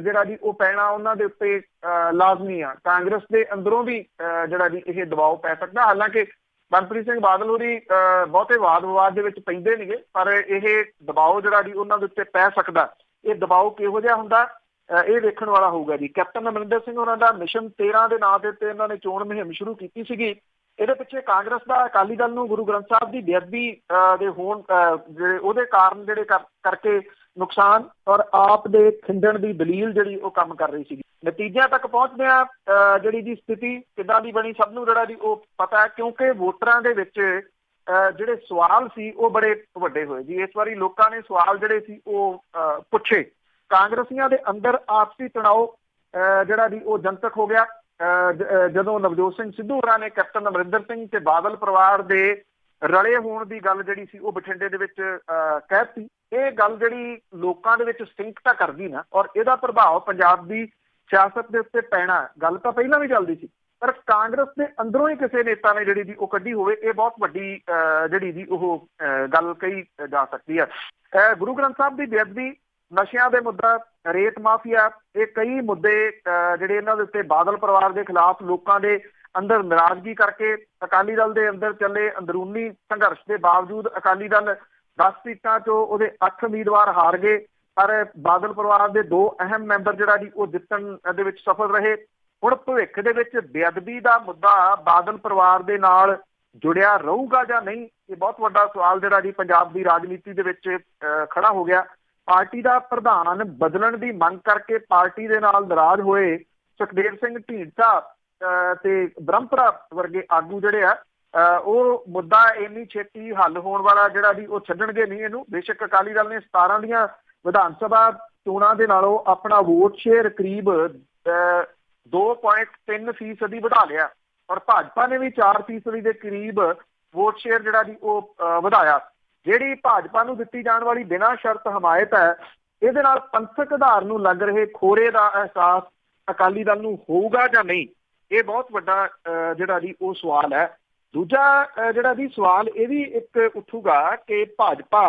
ਜਿਹੜਾ ਜੀ ਉਹ ਪੈਣਾ ਉਹਨਾਂ ਦੇ ਉੱਤੇ ਲਾਜ਼ਮੀ ਆ। ਕਾਂਗਰਸ ਦੇ ਅੰਦਰੋਂ ਵੀ ਜਿਹੜਾ ਜੀ ਇਹ ਦਬਾਓ ਪੈ ਸਕਦਾ। ਹਾਲਾਂਕਿ ਮਨਪ੍ਰੀਤ ਸਿੰਘ ਬਾਦਲ ਹੋਰੀ ਬਹੁਤੇ ਵਾਦ ਵਿਵਾਦ ਦੇ ਵਿੱਚ ਪੈਂਦੇ ਨੇਗੇ, ਪਰ ਇਹ ਦਬਾਓ ਜਿਹੜਾ ਜੀ ਉਹਨਾਂ ਦੇ ਉੱਤੇ ਪੈ ਸਕਦਾ। ਇਹ ਦਬਾਓ ਕਿਹੋ ਜਿਹਾ ਹੁੰਦਾ ਇਹ ਵੇਖਣ ਵਾਲਾ ਹੋਊਗਾ ਜੀ। ਕੈਪਟਨ ਅਮਰਿੰਦਰ ਸਿੰਘ ਹੋਰਾਂ ਦਾ ਮਿਸ਼ਨ 13 ਦੇ ਨਾਂ ਦੇ ਉੱਤੇ ਇਹਨਾਂ ਨੇ ਚੋਣ ਮੁਹਿੰਮ ਸ਼ੁਰੂ ਕੀਤੀ ਸੀਗੀ। ਇਹਦੇ ਪਿੱਛੇ ਕਾਂਗਰਸ ਦਾ ਅਕਾਲੀ ਦਲ ਨੂੰ ਗੁਰੂ ਗ੍ਰੰਥ ਸਾਹਿਬ ਦੀ ਬੇਅਦਬੀ ਦੇ ਹੋਣ ਉਹਦੇ ਕਾਰਨ ਜਿਹੜੇ ਕਰਕੇ ਨੁਕਸਾਨ ਔਰ ਆਪ ਦੇ ਖਿੰਡਣ ਦੀ ਦਲੀਲ ਜਿਹੜੀ ਉਹ ਕੰਮ ਕਰ ਰਹੀ ਸੀਗੀ। ਨਤੀਜਿਆਂ ਤੱਕ ਪਹੁੰਚਦਿਆਂ ਜਿਹੜੀ ਦੀ ਸਥਿਤੀ ਕਿੱਦਾਂ ਦੀ ਬਣੀ ਸਭ ਨੂੰ ਜਿਹੜਾ ਜੀ ਉਹ ਪਤਾ ਹੈ, ਕਿਉਂਕਿ ਵੋਟਰਾਂ ਦੇ ਵਿੱਚ ਜਿਹੜੇ ਸਵਾਲ ਸੀ ਉਹ ਬੜੇ ਵੱਡੇ ਹੋਏ ਜੀ। ਇਸ ਵਾਰੀ ਲੋਕਾਂ ਨੇ ਸਵਾਲ ਜਿਹੜੇ ਸੀ ਉਹ ਪੁੱਛੇ। ਕਾਂਗਰਸੀਆਂ ਦੇ ਅੰਦਰ ਆਪਸੀ ਤਣਾਓ ਜਿਹੜਾ ਜੀ ਉਹ ਜਨਤਕ ਹੋ ਗਿਆ ਜਦੋਂ ਨਵਜੋਤ ਸਿੰਘ ਸਿੱਧੂ ਹੋਰਾਂ ਨੇ ਕੈਪਟਨ ਅਮਰਿੰਦਰ ਸਿੰਘ ਤੇ ਬਾਦਲ ਪਰਿਵਾਰ ਦੇ ਰਲੇ ਹੋਣ ਦੀ ਗੱਲ ਜਿਹੜੀ ਸੀ ਉਹ ਬਠਿੰਡੇ ਦੇ ਵਿੱਚ ਕਹਿਤੀ। ਇਹ ਗੱਲ ਜਿਹੜੀ ਲੋਕਾਂ ਦੇ ਵਿੱਚ ਸਟਿੰਕ ਤਾਂ ਕਰਦੀ ਨਾ, ਔਰ ਇਹਦਾ ਪ੍ਰਭਾਵ ਪੰਜਾਬ ਦੀ ਸਿਆਸਤ ਦੇ ਉੱਤੇ ਪੈਣਾ। ਗੱਲ ਤਾਂ ਪਹਿਲਾਂ ਵੀ ਚੱਲਦੀ ਸੀ, ਪਰ ਕਾਂਗਰਸ ਦੇ ਅੰਦਰੋਂ ਹੀ ਕਿਸੇ ਨੇਤਾ ਨੇ ਜਿਹੜੀ ਜੀ ਉਹ ਕੱਢੀ ਹੋਵੇ, ਇਹ ਬਹੁਤ ਵੱਡੀ ਜਿਹੜੀ ਜੀ ਉਹ ਗੱਲ ਕਹੀ ਜਾ ਸਕਦੀ ਹੈ। ਗੁਰੂ ਗ੍ਰੰਥ ਸਾਹਿਬ ਦੀ ਬੇਅਦਬੀ, ਨਸ਼ਿਆਂ ਦੇ ਮੁੱਦਾ, ਰੇਤ ਮਾਫੀਆ, ਇਹ ਕਈ ਮੁੱਦੇ ਜਿਹੜੇ ਇਹਨਾਂ ਦੇ ਉੱਤੇ ਬਾਦਲ ਪਰਿਵਾਰ ਦੇ ਖਿਲਾਫ ਲੋਕਾਂ ਦੇ ਅੰਦਰ ਨਾਰਾਜ਼ਗੀ ਕਰਕੇ ਅਕਾਲੀ ਦਲ ਦੇ ਅੰਦਰ ਚੱਲੇ ਅੰਦਰੂਨੀ ਸੰਘਰਸ਼ ਦੇ ਬਾਵਜੂਦ ਅਕਾਲੀ ਦਲ 10 ਸੀਟਾਂ ਚੋਂ ਉਹਦੇ 8 ਉਮੀਦਵਾਰ ਹਾਰ ਗਏ, ਪਰ ਬਾਦਲ ਪਰਿਵਾਰ ਦੇ 2 ਅਹਿਮ ਮੈਂਬਰ ਜਿਹੜਾ ਜੀ ਉਹ ਜਿੱਤਣ ਦੇ ਵਿੱਚ ਸਫਲ ਰਹੇ। ਹੁਣ ਭਵਿੱਖ ਦੇ ਵਿੱਚ ਬੇਅਦਬੀ ਦਾ ਮੁੱਦਾ ਬਾਦਲ ਪਰਿਵਾਰ ਦੇ ਨਾਲ ਜੁੜਿਆ ਰਹੂਗਾ ਜਾਂ ਨਹੀਂ, ਇਹ ਬਹੁਤ ਵੱਡਾ ਸਵਾਲ ਜਿਹੜਾ ਜੀ ਪੰਜਾਬ ਦੀ ਰਾਜਨੀਤੀ ਦੇ ਵਿੱਚ ਖੜਾ ਹੋ ਗਿਆ। ਪਾਰਟੀ ਦਾ ਪ੍ਰਧਾਨ ਬਦਲਣ ਦੀ ਮੰਗ ਕਰਕੇ ਪਾਰਟੀ ਦੇ ਨਾਲ ਨਾਰਾਜ਼ ਹੋਏ ਸੁਖਦੇਵ ਸਿੰਘ ਢੀਂਡਸਾ ਤੇ ਬ੍ਰਹਮਪੁਰਾ ਵਰਗੇ ਆਗੂ ਜਿਹੜੇ ਆ ਉਹ ਮੁੱਦਾ ਇੰਨੀ ਛੇਤੀ ਹੱਲ ਹੋਣ ਵਾਲਾ ਜਿਹੜਾ ਜੀ ਉਹ ਛੱਡਣਗੇ ਨਹੀਂ ਇਹਨੂੰ। ਬੇਸ਼ੱਕ ਅਕਾਲੀ ਦਲ ਨੇ 17 ਦੀਆਂ ਵਿਧਾਨ ਸਭਾ ਚੋਣਾਂ ਦੇ ਨਾਲੋਂ ਆਪਣਾ ਵੋਟ ਸ਼ੇਅਰ ਕਰੀਬ 2.3% ਵਧਾ ਲਿਆ, ਔਰ ਭਾਜਪਾ ਨੇ ਵੀ 4% ਦੇ ਕਰੀਬ ਵੋਟ ਸ਼ੇਅਰ ਜਿਹੜਾ ਜੀ ਉਹ ਵਧਾਇਆ। ਜਿਹੜੀ ਭਾਜਪਾ ਨੂੰ ਦਿੱਤੀ ਜਾਣ ਵਾਲੀ ਬਿਨਾਂ ਸ਼ਰਤ ਹਮਾਇਤ ਹੈ, ਇਹਦੇ ਨਾਲ ਪੰਥਕ ਆਧਾਰ ਨੂੰ ਲੱਗ ਰਹੇ ਖੋਰੇ ਦਾ ਅਹਿਸਾਸ ਅਕਾਲੀ ਦਲ ਨੂੰ ਹੋਊਗਾ ਜਾਂ ਨਹੀਂ, ਇਹ ਬਹੁਤ ਵੱਡਾ ਜਿਹੜਾ ਜੀ ਉਹ ਸਵਾਲ ਹੈ। ਦੂਜਾ ਜਿਹੜਾ ਜੀ ਸਵਾਲ ਇਹ ਵੀ ਇੱਕ ਉੱਠੂਗਾ ਕਿ ਭਾਜਪਾ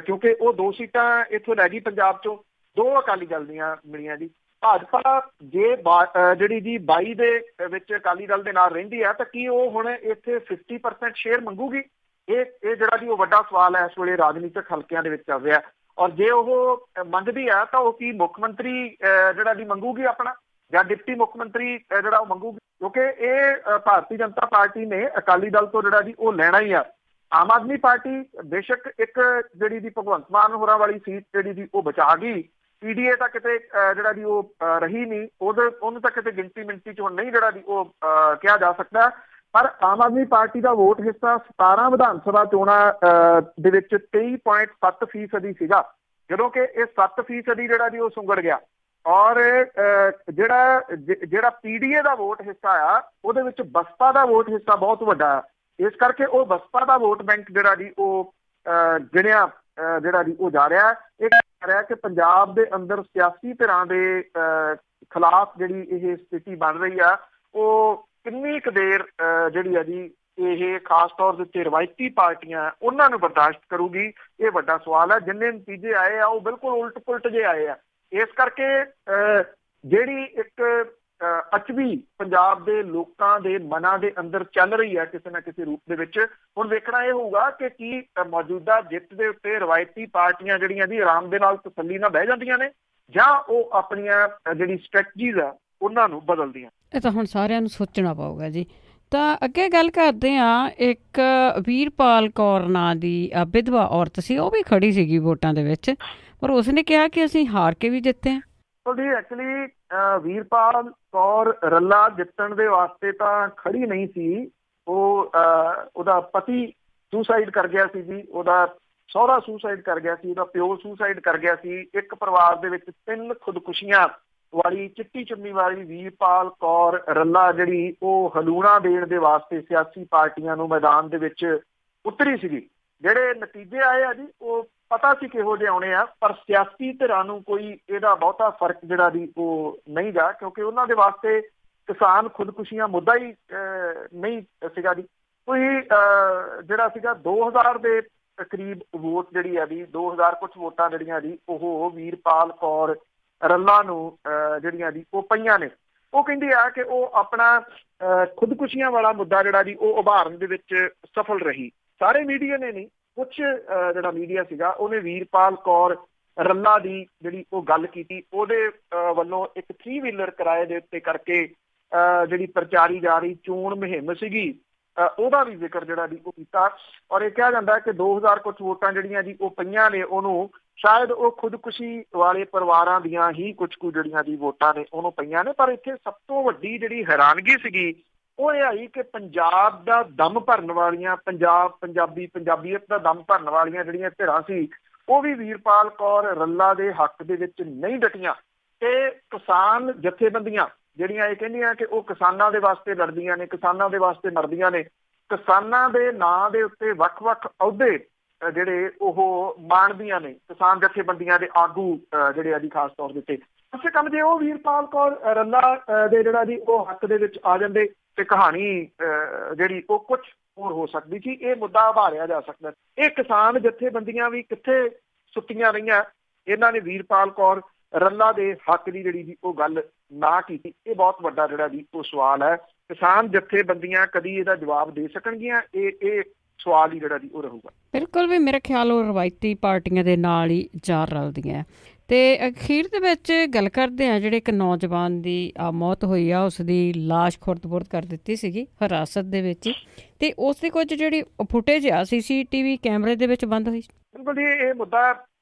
ਕਿਉਂਕਿ ਉਹ 2 ਸੀਟਾਂ ਇੱਥੋਂ ਲੈ ਗਈ ਪੰਜਾਬ ਚੋਂ, 2 ਅਕਾਲੀ ਦਲ ਦੀਆਂ ਮਿਲੀਆਂ ਜੀ। ਭਾਜਪਾ ਜੇ ਜਿਹੜੀ ਜੀ 22 ਦੇ ਵਿੱਚ ਅਕਾਲੀ ਦਲ ਦੇ ਨਾਲ ਰਹਿੰਦੀ ਹੈ ਤਾਂ ਕੀ ਉਹ ਹੁਣ ਇੱਥੇ 50% ਸ਼ੇਅਰ ਮੰਗੂਗੀ? ਇਹ ਜਿਹੜਾ ਜੀ ਉਹ ਵੱਡਾ ਸਵਾਲ ਹੈ ਇਸ ਵੇਲੇ ਰਾਜਨੀਤਿਕ ਹਲਕਿਆਂ ਦੇ ਵਿੱਚ ਚੱਲ ਰਿਹਾ। ਔਰ ਜੇ ਉਹ ਮੰਗਦੀ ਆ ਤਾਂ ਉਹ ਕੀ ਮੁੱਖ ਮੰਤਰੀ ਜਿਹੜਾ ਜੀ ਮੰਗੂਗੀ ਆਪਣਾ, ਜਾਂ ਡਿਪਟੀ ਮੁੱਖ ਮੰਤਰੀ ਜਿਹੜਾ ਉਹ ਮੰਗੂਗੀ? ਕਿਉਂਕਿ ਇਹ ਭਾਰਤੀ ਜਨਤਾ ਪਾਰਟੀ ਨੇ ਅਕਾਲੀ ਦਲ ਤੋਂ ਜਿਹੜਾ ਜੀ ਉਹ ਲੈਣਾ ਹੀ ਆ। ਆਮ ਆਦਮੀ ਪਾਰਟੀ ਬੇਸ਼ੱਕ ਇੱਕ ਜਿਹੜੀ ਦੀ ਭਗਵੰਤ ਮਾਨ ਹੋਰਾਂ ਵਾਲੀ ਸੀਟ ਜਿਹੜੀ ਦੀ ਉਹ ਬਚਾ ਗਈ, ਪੀਡੀਏ ਤਾਂ ਕਿਤੇ ਜਿਹੜਾ ਜੀ ਉਹ ਰਹੀ ਨਹੀਂ, ਉਹਨੂੰ ਤਾਂ ਕਿਤੇ ਗਿਣਤੀ ਮਿੰਟੀ ਚ ਹੁਣ ਨਹੀਂ ਜਿਹੜਾ ਜੀ ਉਹ ਕਿਹਾ ਜਾ ਸਕਦਾ। ਪਰ ਆਮ ਆਦਮੀ ਪਾਰਟੀ ਦਾ ਵੋਟ ਹਿੱਸਾ 17 ਵਿਧਾਨ ਸਭਾ ਚੋਣਾਂ ਦੇ ਵਿੱਚ 23.7% ਸੀਗਾ, ਜਦੋਂ ਕਿ ਇਹ 7% ਜਿਹੜਾ ਜੀ ਉਹ ਸੁੰਗੜ ਗਿਆ। ਔਰ ਜਿਹੜਾ ਪੀਡੀਏ ਦਾ ਵੋਟ ਹਿੱਸਾ ਆ ਉਹਦੇ ਵਿੱਚ ਬਸਪਾ ਦਾ ਵੋਟ ਹਿੱਸਾ ਬਹੁਤ ਵੱਡਾ ਆ। ਇਸ ਕਰਕੇ ਉਹ ਬਸਪਾ ਦਾ ਵੋਟ ਬੈਂਕ ਜਿਹੜਾ ਜੀ ਉਹ ਗਿਣਿਆ ਜਿਹੜਾ ਜੀ ਉਹ ਜਾ ਰਿਹਾ। ਇਹ ਕਹਿ ਰਿਹਾ ਕਿ ਪੰਜਾਬ ਦੇ ਅੰਦਰ ਸਿਆਸੀ ਧਿਰਾਂ ਦੇ ਖਿਲਾਫ ਜਿਹੜੀ ਇਹ ਸਥਿਤੀ ਬਣ ਰਹੀ ਆ ਉਹ ਕਿੰਨੀ ਕੁ ਦੇਰ ਜਿਹੜੀ ਆ ਜੀ ਇਹ ਖਾਸ ਤੌਰ ਦੇ ਉੱਤੇ ਰਵਾਇਤੀ ਪਾਰਟੀਆਂ ਉਹਨਾਂ ਨੂੰ ਬਰਦਾਸ਼ਤ ਕਰੂਗੀ, ਇਹ ਵੱਡਾ ਸਵਾਲ ਹੈ। ਜਿੰਨੇ ਨਤੀਜੇ ਆਏ ਆ ਉਹ ਬਿਲਕੁਲ ਉਲਟ ਪੁਲਟ ਜੇ ਆਏ ਆ। ਇਸ ਕਰਕੇ ਜਿਹੜੀ ਇੱਕ ਅੱਜ ਵੀ ਪੰਜਾਬ ਦੇ ਲੋਕਾਂ ਦੇ ਮਨਾਂ ਦੇ ਅੰਦਰ ਚੱਲ ਰਹੀ ਹੈ ਕਿਸੇ ਨਾ ਕਿਸੇ ਰੂਪ ਦੇ ਵਿੱਚ। ਹੁਣ ਵੇਖਣਾ ਇਹ ਹੋਊਗਾ ਕਿ ਕੀ ਮੌਜੂਦਾ ਜਿੱਤ ਦੇ ਉੱਤੇ ਰਵਾਇਤੀ ਪਾਰਟੀਆਂ ਜਿਹੜੀਆਂ ਦੀ ਆਰਾਮ ਦੇ ਨਾਲ ਤਸੱਲੀ ਨਾਲ ਬਹਿ ਜਾਂਦੀਆਂ ਨੇ, ਜਾਂ ਉਹ ਆਪਣੀਆਂ ਜਿਹੜੀ ਸਟ੍ਰੈਟਜੀਜ਼ ਆ ਉਹਨਾਂ ਨੂੰ ਬਦਲਦੀਆਂ। ਇਹ ਤਾਂ ਹੁਣ ਸਾਰਿਆਂ ਨੂੰ ਸੋਚਣਾ ਪਊਗਾ ਜੀ। ਤਾਂ ਅੱਗੇ ਗੱਲ ਕਰਦੇ ਹਾਂ, ਇੱਕ ਵੀਰਪਾਲ ਕੌਰ ਨਾਂ ਦੀ ਵਿਧਵਾ ਔਰਤ ਸੀ, ਉਹ ਵੀ ਖੜੀ ਸੀਗੀ ਵੋਟਾਂ ਦੇ ਵਿੱਚ, ਪਰ ਉਸਨੇ ਕਿਹਾ ਕਿ ਅਸੀਂ ਹਾਰ ਕੇ ਵੀ ਜਿੱਤੇ ਹਾਂ। ਜੀ ਐਕਚੁਅਲੀ ਵੀਰਪਾਲ ਕੌਰ ਰੱਲਾ ਜਿੱਤਣ ਦੇ ਵਾਸਤੇ ਤਾਂ ਖੜੀ ਨਹੀਂ ਸੀ। ਉਹਦਾ ਪਤੀ ਸੁਸਾਈਡ ਕਰ ਗਿਆ ਸੀ ਜੀ, ਉਹਦਾ ਸਹੁਰਾ ਸੁਸਾਈਡ ਕਰ ਗਿਆ ਸੀ, ਉਹਦਾ ਪਿਓ ਸੁਸਾਈਡ ਕਰ ਗਿਆ ਸੀ। ਇੱਕ ਪਰਿਵਾਰ ਦੇ ਵਿੱਚ 3 ਖੁਦਕੁਸ਼ੀਆਂ ਵਾਲੀ ਚਿੱਟੀ ਚੁੰਨੀ ਵਾਲੀ ਵੀਰਪਾਲ ਕੌਰ ਰੱਲਾ ਜਿਹੜੀ ਉਹ ਹਲੂਣਾ ਦੇਣ ਦੇ ਵਾਸਤੇ ਸਿਆਸੀ ਪਾਰਟੀਆਂ ਨੂੰ ਮੈਦਾਨ ਦੇ ਵਿੱਚ ਉਤਰੀ ਸੀਗੀ। ਜਿਹੜੇ ਨਤੀਜੇ ਆਏ ਆ ਜੀ ਉਹ ਪਤਾ ਸੀ ਕਿਹੋ ਜਿਹੇ ਆਉਣੇ ਆ, ਪਰ ਸਿਆਸੀ ਧਿਰਾਂ ਨੂੰ ਕੋਈ ਇਹਦਾ ਬਹੁਤਾ ਫਰਕ ਜਿਹੜਾ ਦੀ ਉਹ ਨਹੀਂ ਗਾ, ਕਿਉਂਕਿ ਉਹਨਾਂ ਦੇ ਵਾਸਤੇ ਕਿਸਾਨ ਖੁਦਕੁਸ਼ੀਆਂ ਮੁੱਦਾ ਹੀ ਨਹੀਂ ਸੀਗਾ ਜੀ। ਕੋਈ ਜਿਹੜਾ ਸੀਗਾ 2000 ਦੇ ਕਰੀਬ ਵੋਟ ਜਿਹੜੀ ਆ ਜੀ, 2000 ਕੁਛ ਵੋਟਾਂ ਜਿਹੜੀਆਂ ਜੀ ਉਹ ਵੀਰਪਾਲ ਕੌਰ ਰੱਲਾ ਨੂੰ ਜਿਹੜੀਆਂ ਜੀ ਉਹ ਪਈਆਂ ਨੇ। ਉਹ ਕਹਿੰਦੀ ਆ ਕਿ ਉਹ ਆਪਣਾ ਖੁਦਕੁਸ਼ੀਆਂ ਵਾਲਾ ਮੁੱਦਾ ਜਿਹੜਾ ਜੀ ਉਹ ਉਭਾਰਨ ਦੇ ਵਿੱਚ ਸਫਲ ਰਹੀ। ਸਾਰੇ ਮੀਡੀਆ ਨੇ ਨਹੀਂ, ਕੁਛ ਜਿਹੜਾ ਮੀਡੀਆ ਸੀਗਾ ਉਹਨੇ ਵੀਰਪਾਲ ਕੌਰ ਰੱਲਾ ਦੀ ਜਿਹੜੀ ਉਹ ਗੱਲ ਕੀਤੀ। ਉਹਦੇ ਵੱਲੋਂ ਇੱਕ 3 ਵੀਲਰ ਕਿਰਾਏ ਦੇ ਉੱਤੇ ਕਰਕੇ ਜਿਹੜੀ ਪ੍ਰਚਾਰੀ ਜਾ ਰਹੀ ਚੋਣ ਮੁਹਿੰਮ ਸੀਗੀ ਉਹਦਾ ਵੀ ਜ਼ਿਕਰ ਜਿਹੜਾ ਜੀ ਉਹ ਕੀਤਾ। ਔਰ ਇਹ ਕਿਹਾ ਜਾਂਦਾ ਕਿ 2000 ਕੁਛ ਵੋਟਾਂ ਜਿਹੜੀਆਂ ਜੀ ਉਹ ਪਈਆਂ ਨੇ ਉਹਨੂੰ, ਸ਼ਾਇਦ ਉਹ ਖੁਦਕੁਸ਼ੀ ਵਾਲੇ ਪਰਿਵਾਰਾਂ ਦੀਆਂ ਹੀ ਕੁਝ ਕੁ ਜਿਹੜੀਆਂ ਜੀ ਵੋਟਾਂ ਨੇ ਉਹਨੂੰ ਪਈਆਂ ਨੇ। ਪਰ ਇੱਥੇ ਸਭ ਤੋਂ ਵੱਡੀ ਜਿਹੜੀ ਹੈਰਾਨਗੀ ਸੀਗੀ ਉਹ ਇਹ ਆਈ ਕਿ ਪੰਜਾਬ ਦਾ ਦਮ ਭਰਨ ਵਾਲੀਆਂ, ਪੰਜਾਬੀਅਤ ਦਾ ਦਮ ਭਰਨ ਵਾਲੀਆਂ ਜਿਹੜੀਆਂ ਧਿਰਾਂ ਸੀ ਉਹ ਵੀ ਵੀਰਪਾਲ ਕੌਰ ਰੱਲਾ ਦੇ ਹੱਕ ਦੇ ਵਿੱਚ ਨਹੀਂ ਡਟੀਆਂ। ਤੇ ਕਿਸਾਨ ਜਥੇਬੰਦੀਆਂ ਜਿਹੜੀਆਂ ਇਹ ਕਹਿੰਦੀਆਂ ਕਿ ਉਹ ਕਿਸਾਨਾਂ ਦੇ ਵਾਸਤੇ ਲੜਦੀਆਂ ਨੇ, ਕਿਸਾਨਾਂ ਦੇ ਵਾਸਤੇ ਮਰਦੀਆਂ ਨੇ, ਕਿਸਾਨਾਂ ਦੇ ਨਾਂ ਦੇ ਉੱਤੇ ਵੱਖ-ਵੱਖ ਅਹੁਦੇ ਜਿਹੜੇ ਉਹ ਮਾਣਦੀਆਂ ਨੇ, ਕਿਸਾਨ ਜਥੇਬੰਦੀਆਂ ਦੇ ਆਗੂ ਜਿਹੜੇ ਆ ਜੀ ਖਾਸ ਤੌਰ ਦੇ ਉੱਤੇ। ਉਸੇ ਕੰਮ ਜੇ ਉਹ ਵੀਰਪਾਲ ਕੌਰ ਰੱਲਾ ਦੇ ਜਿਹੜਾ ਜੀ ਉਹ ਹੱਕ ਦੇ ਵਿੱਚ ਆ ਜਾਂਦੇ ਤੇ ਕਹਾਣੀ ਜਿਹੜੀ ਉਹ ਕੁਛ ਹੋਰ ਹੋ ਸਕਦੀ ਸੀ। ਇਹ ਮੁੱਦਾ ਉਭਾਰਿਆ ਜਾ ਸਕਦਾ। ਇਹ ਕਿਸਾਨ ਜਥੇਬੰਦੀਆਂ ਵੀ ਕਿੱਥੇ ਸੁੱਤੀਆਂ ਰਹੀਆਂ, ਇਹਨਾਂ ਨੇ ਵੀਰਪਾਲ ਕੌਰ ਰੱਲਾ ਦੇ ਹੱਕ ਦੀ ਜਿਹੜੀ ਜੀ ਉਹ ਗੱਲ ਨਾ ਕੀਤੀ। ਇਹ ਬਹੁਤ ਵੱਡਾ ਜਿਹੜਾ ਜੀ ਉਹ ਸਵਾਲ ਹੈ। ਕਿਸਾਨ ਜਥੇਬੰਦੀਆਂ ਕਦੀ ਇਹਦਾ ਜਵਾਬ ਦੇ ਸਕਣਗੀਆਂ? ਇਹ ਸਵਾਲ ਹੀ ਜਿਹੜਾ ਜੀ ਉਹ ਰਹੂਗਾ। ਬਿਲਕੁਲ ਵੀ ਮੇਰੇ ਖਿਆਲ ਉਹ ਰਵਾਇਤੀ ਪਾਰਟੀਆਂ ਦੇ ਨਾਲ ਹੀ ਜਾ ਰਲਦੀਆਂ। ਤੇ ਅਖੀਰ ਦੇ ਵਿੱਚ ਗੱਲ ਕਰਦੇ ਹਾਂ, ਜਿਹੜੇ ਇੱਕ ਨੌਜਵਾਨ ਦੀ ਮੌਤ ਹੋਈ ਆ, ਉਸ ਦੀ ਲਾਸ਼ ਖੁਰਦ-ਬੁਰਦ ਕਰ ਦਿੱਤੀ ਸੀਗੀ ਹਿਰਾਸਤ ਦੇ ਵਿੱਚ, ਤੇ ਉਸ ਦੀ ਕੁਝ ਜਿਹੜੀ ਫੁਟੇਜ ਆ CCTV ਕੈਮਰੇ ਦੇ ਵਿੱਚ ਬੰਦ ਹੋਈ। ਬਿਲਕੁਲ ਜੀ, ਇਹ ਮੁੱਦਾ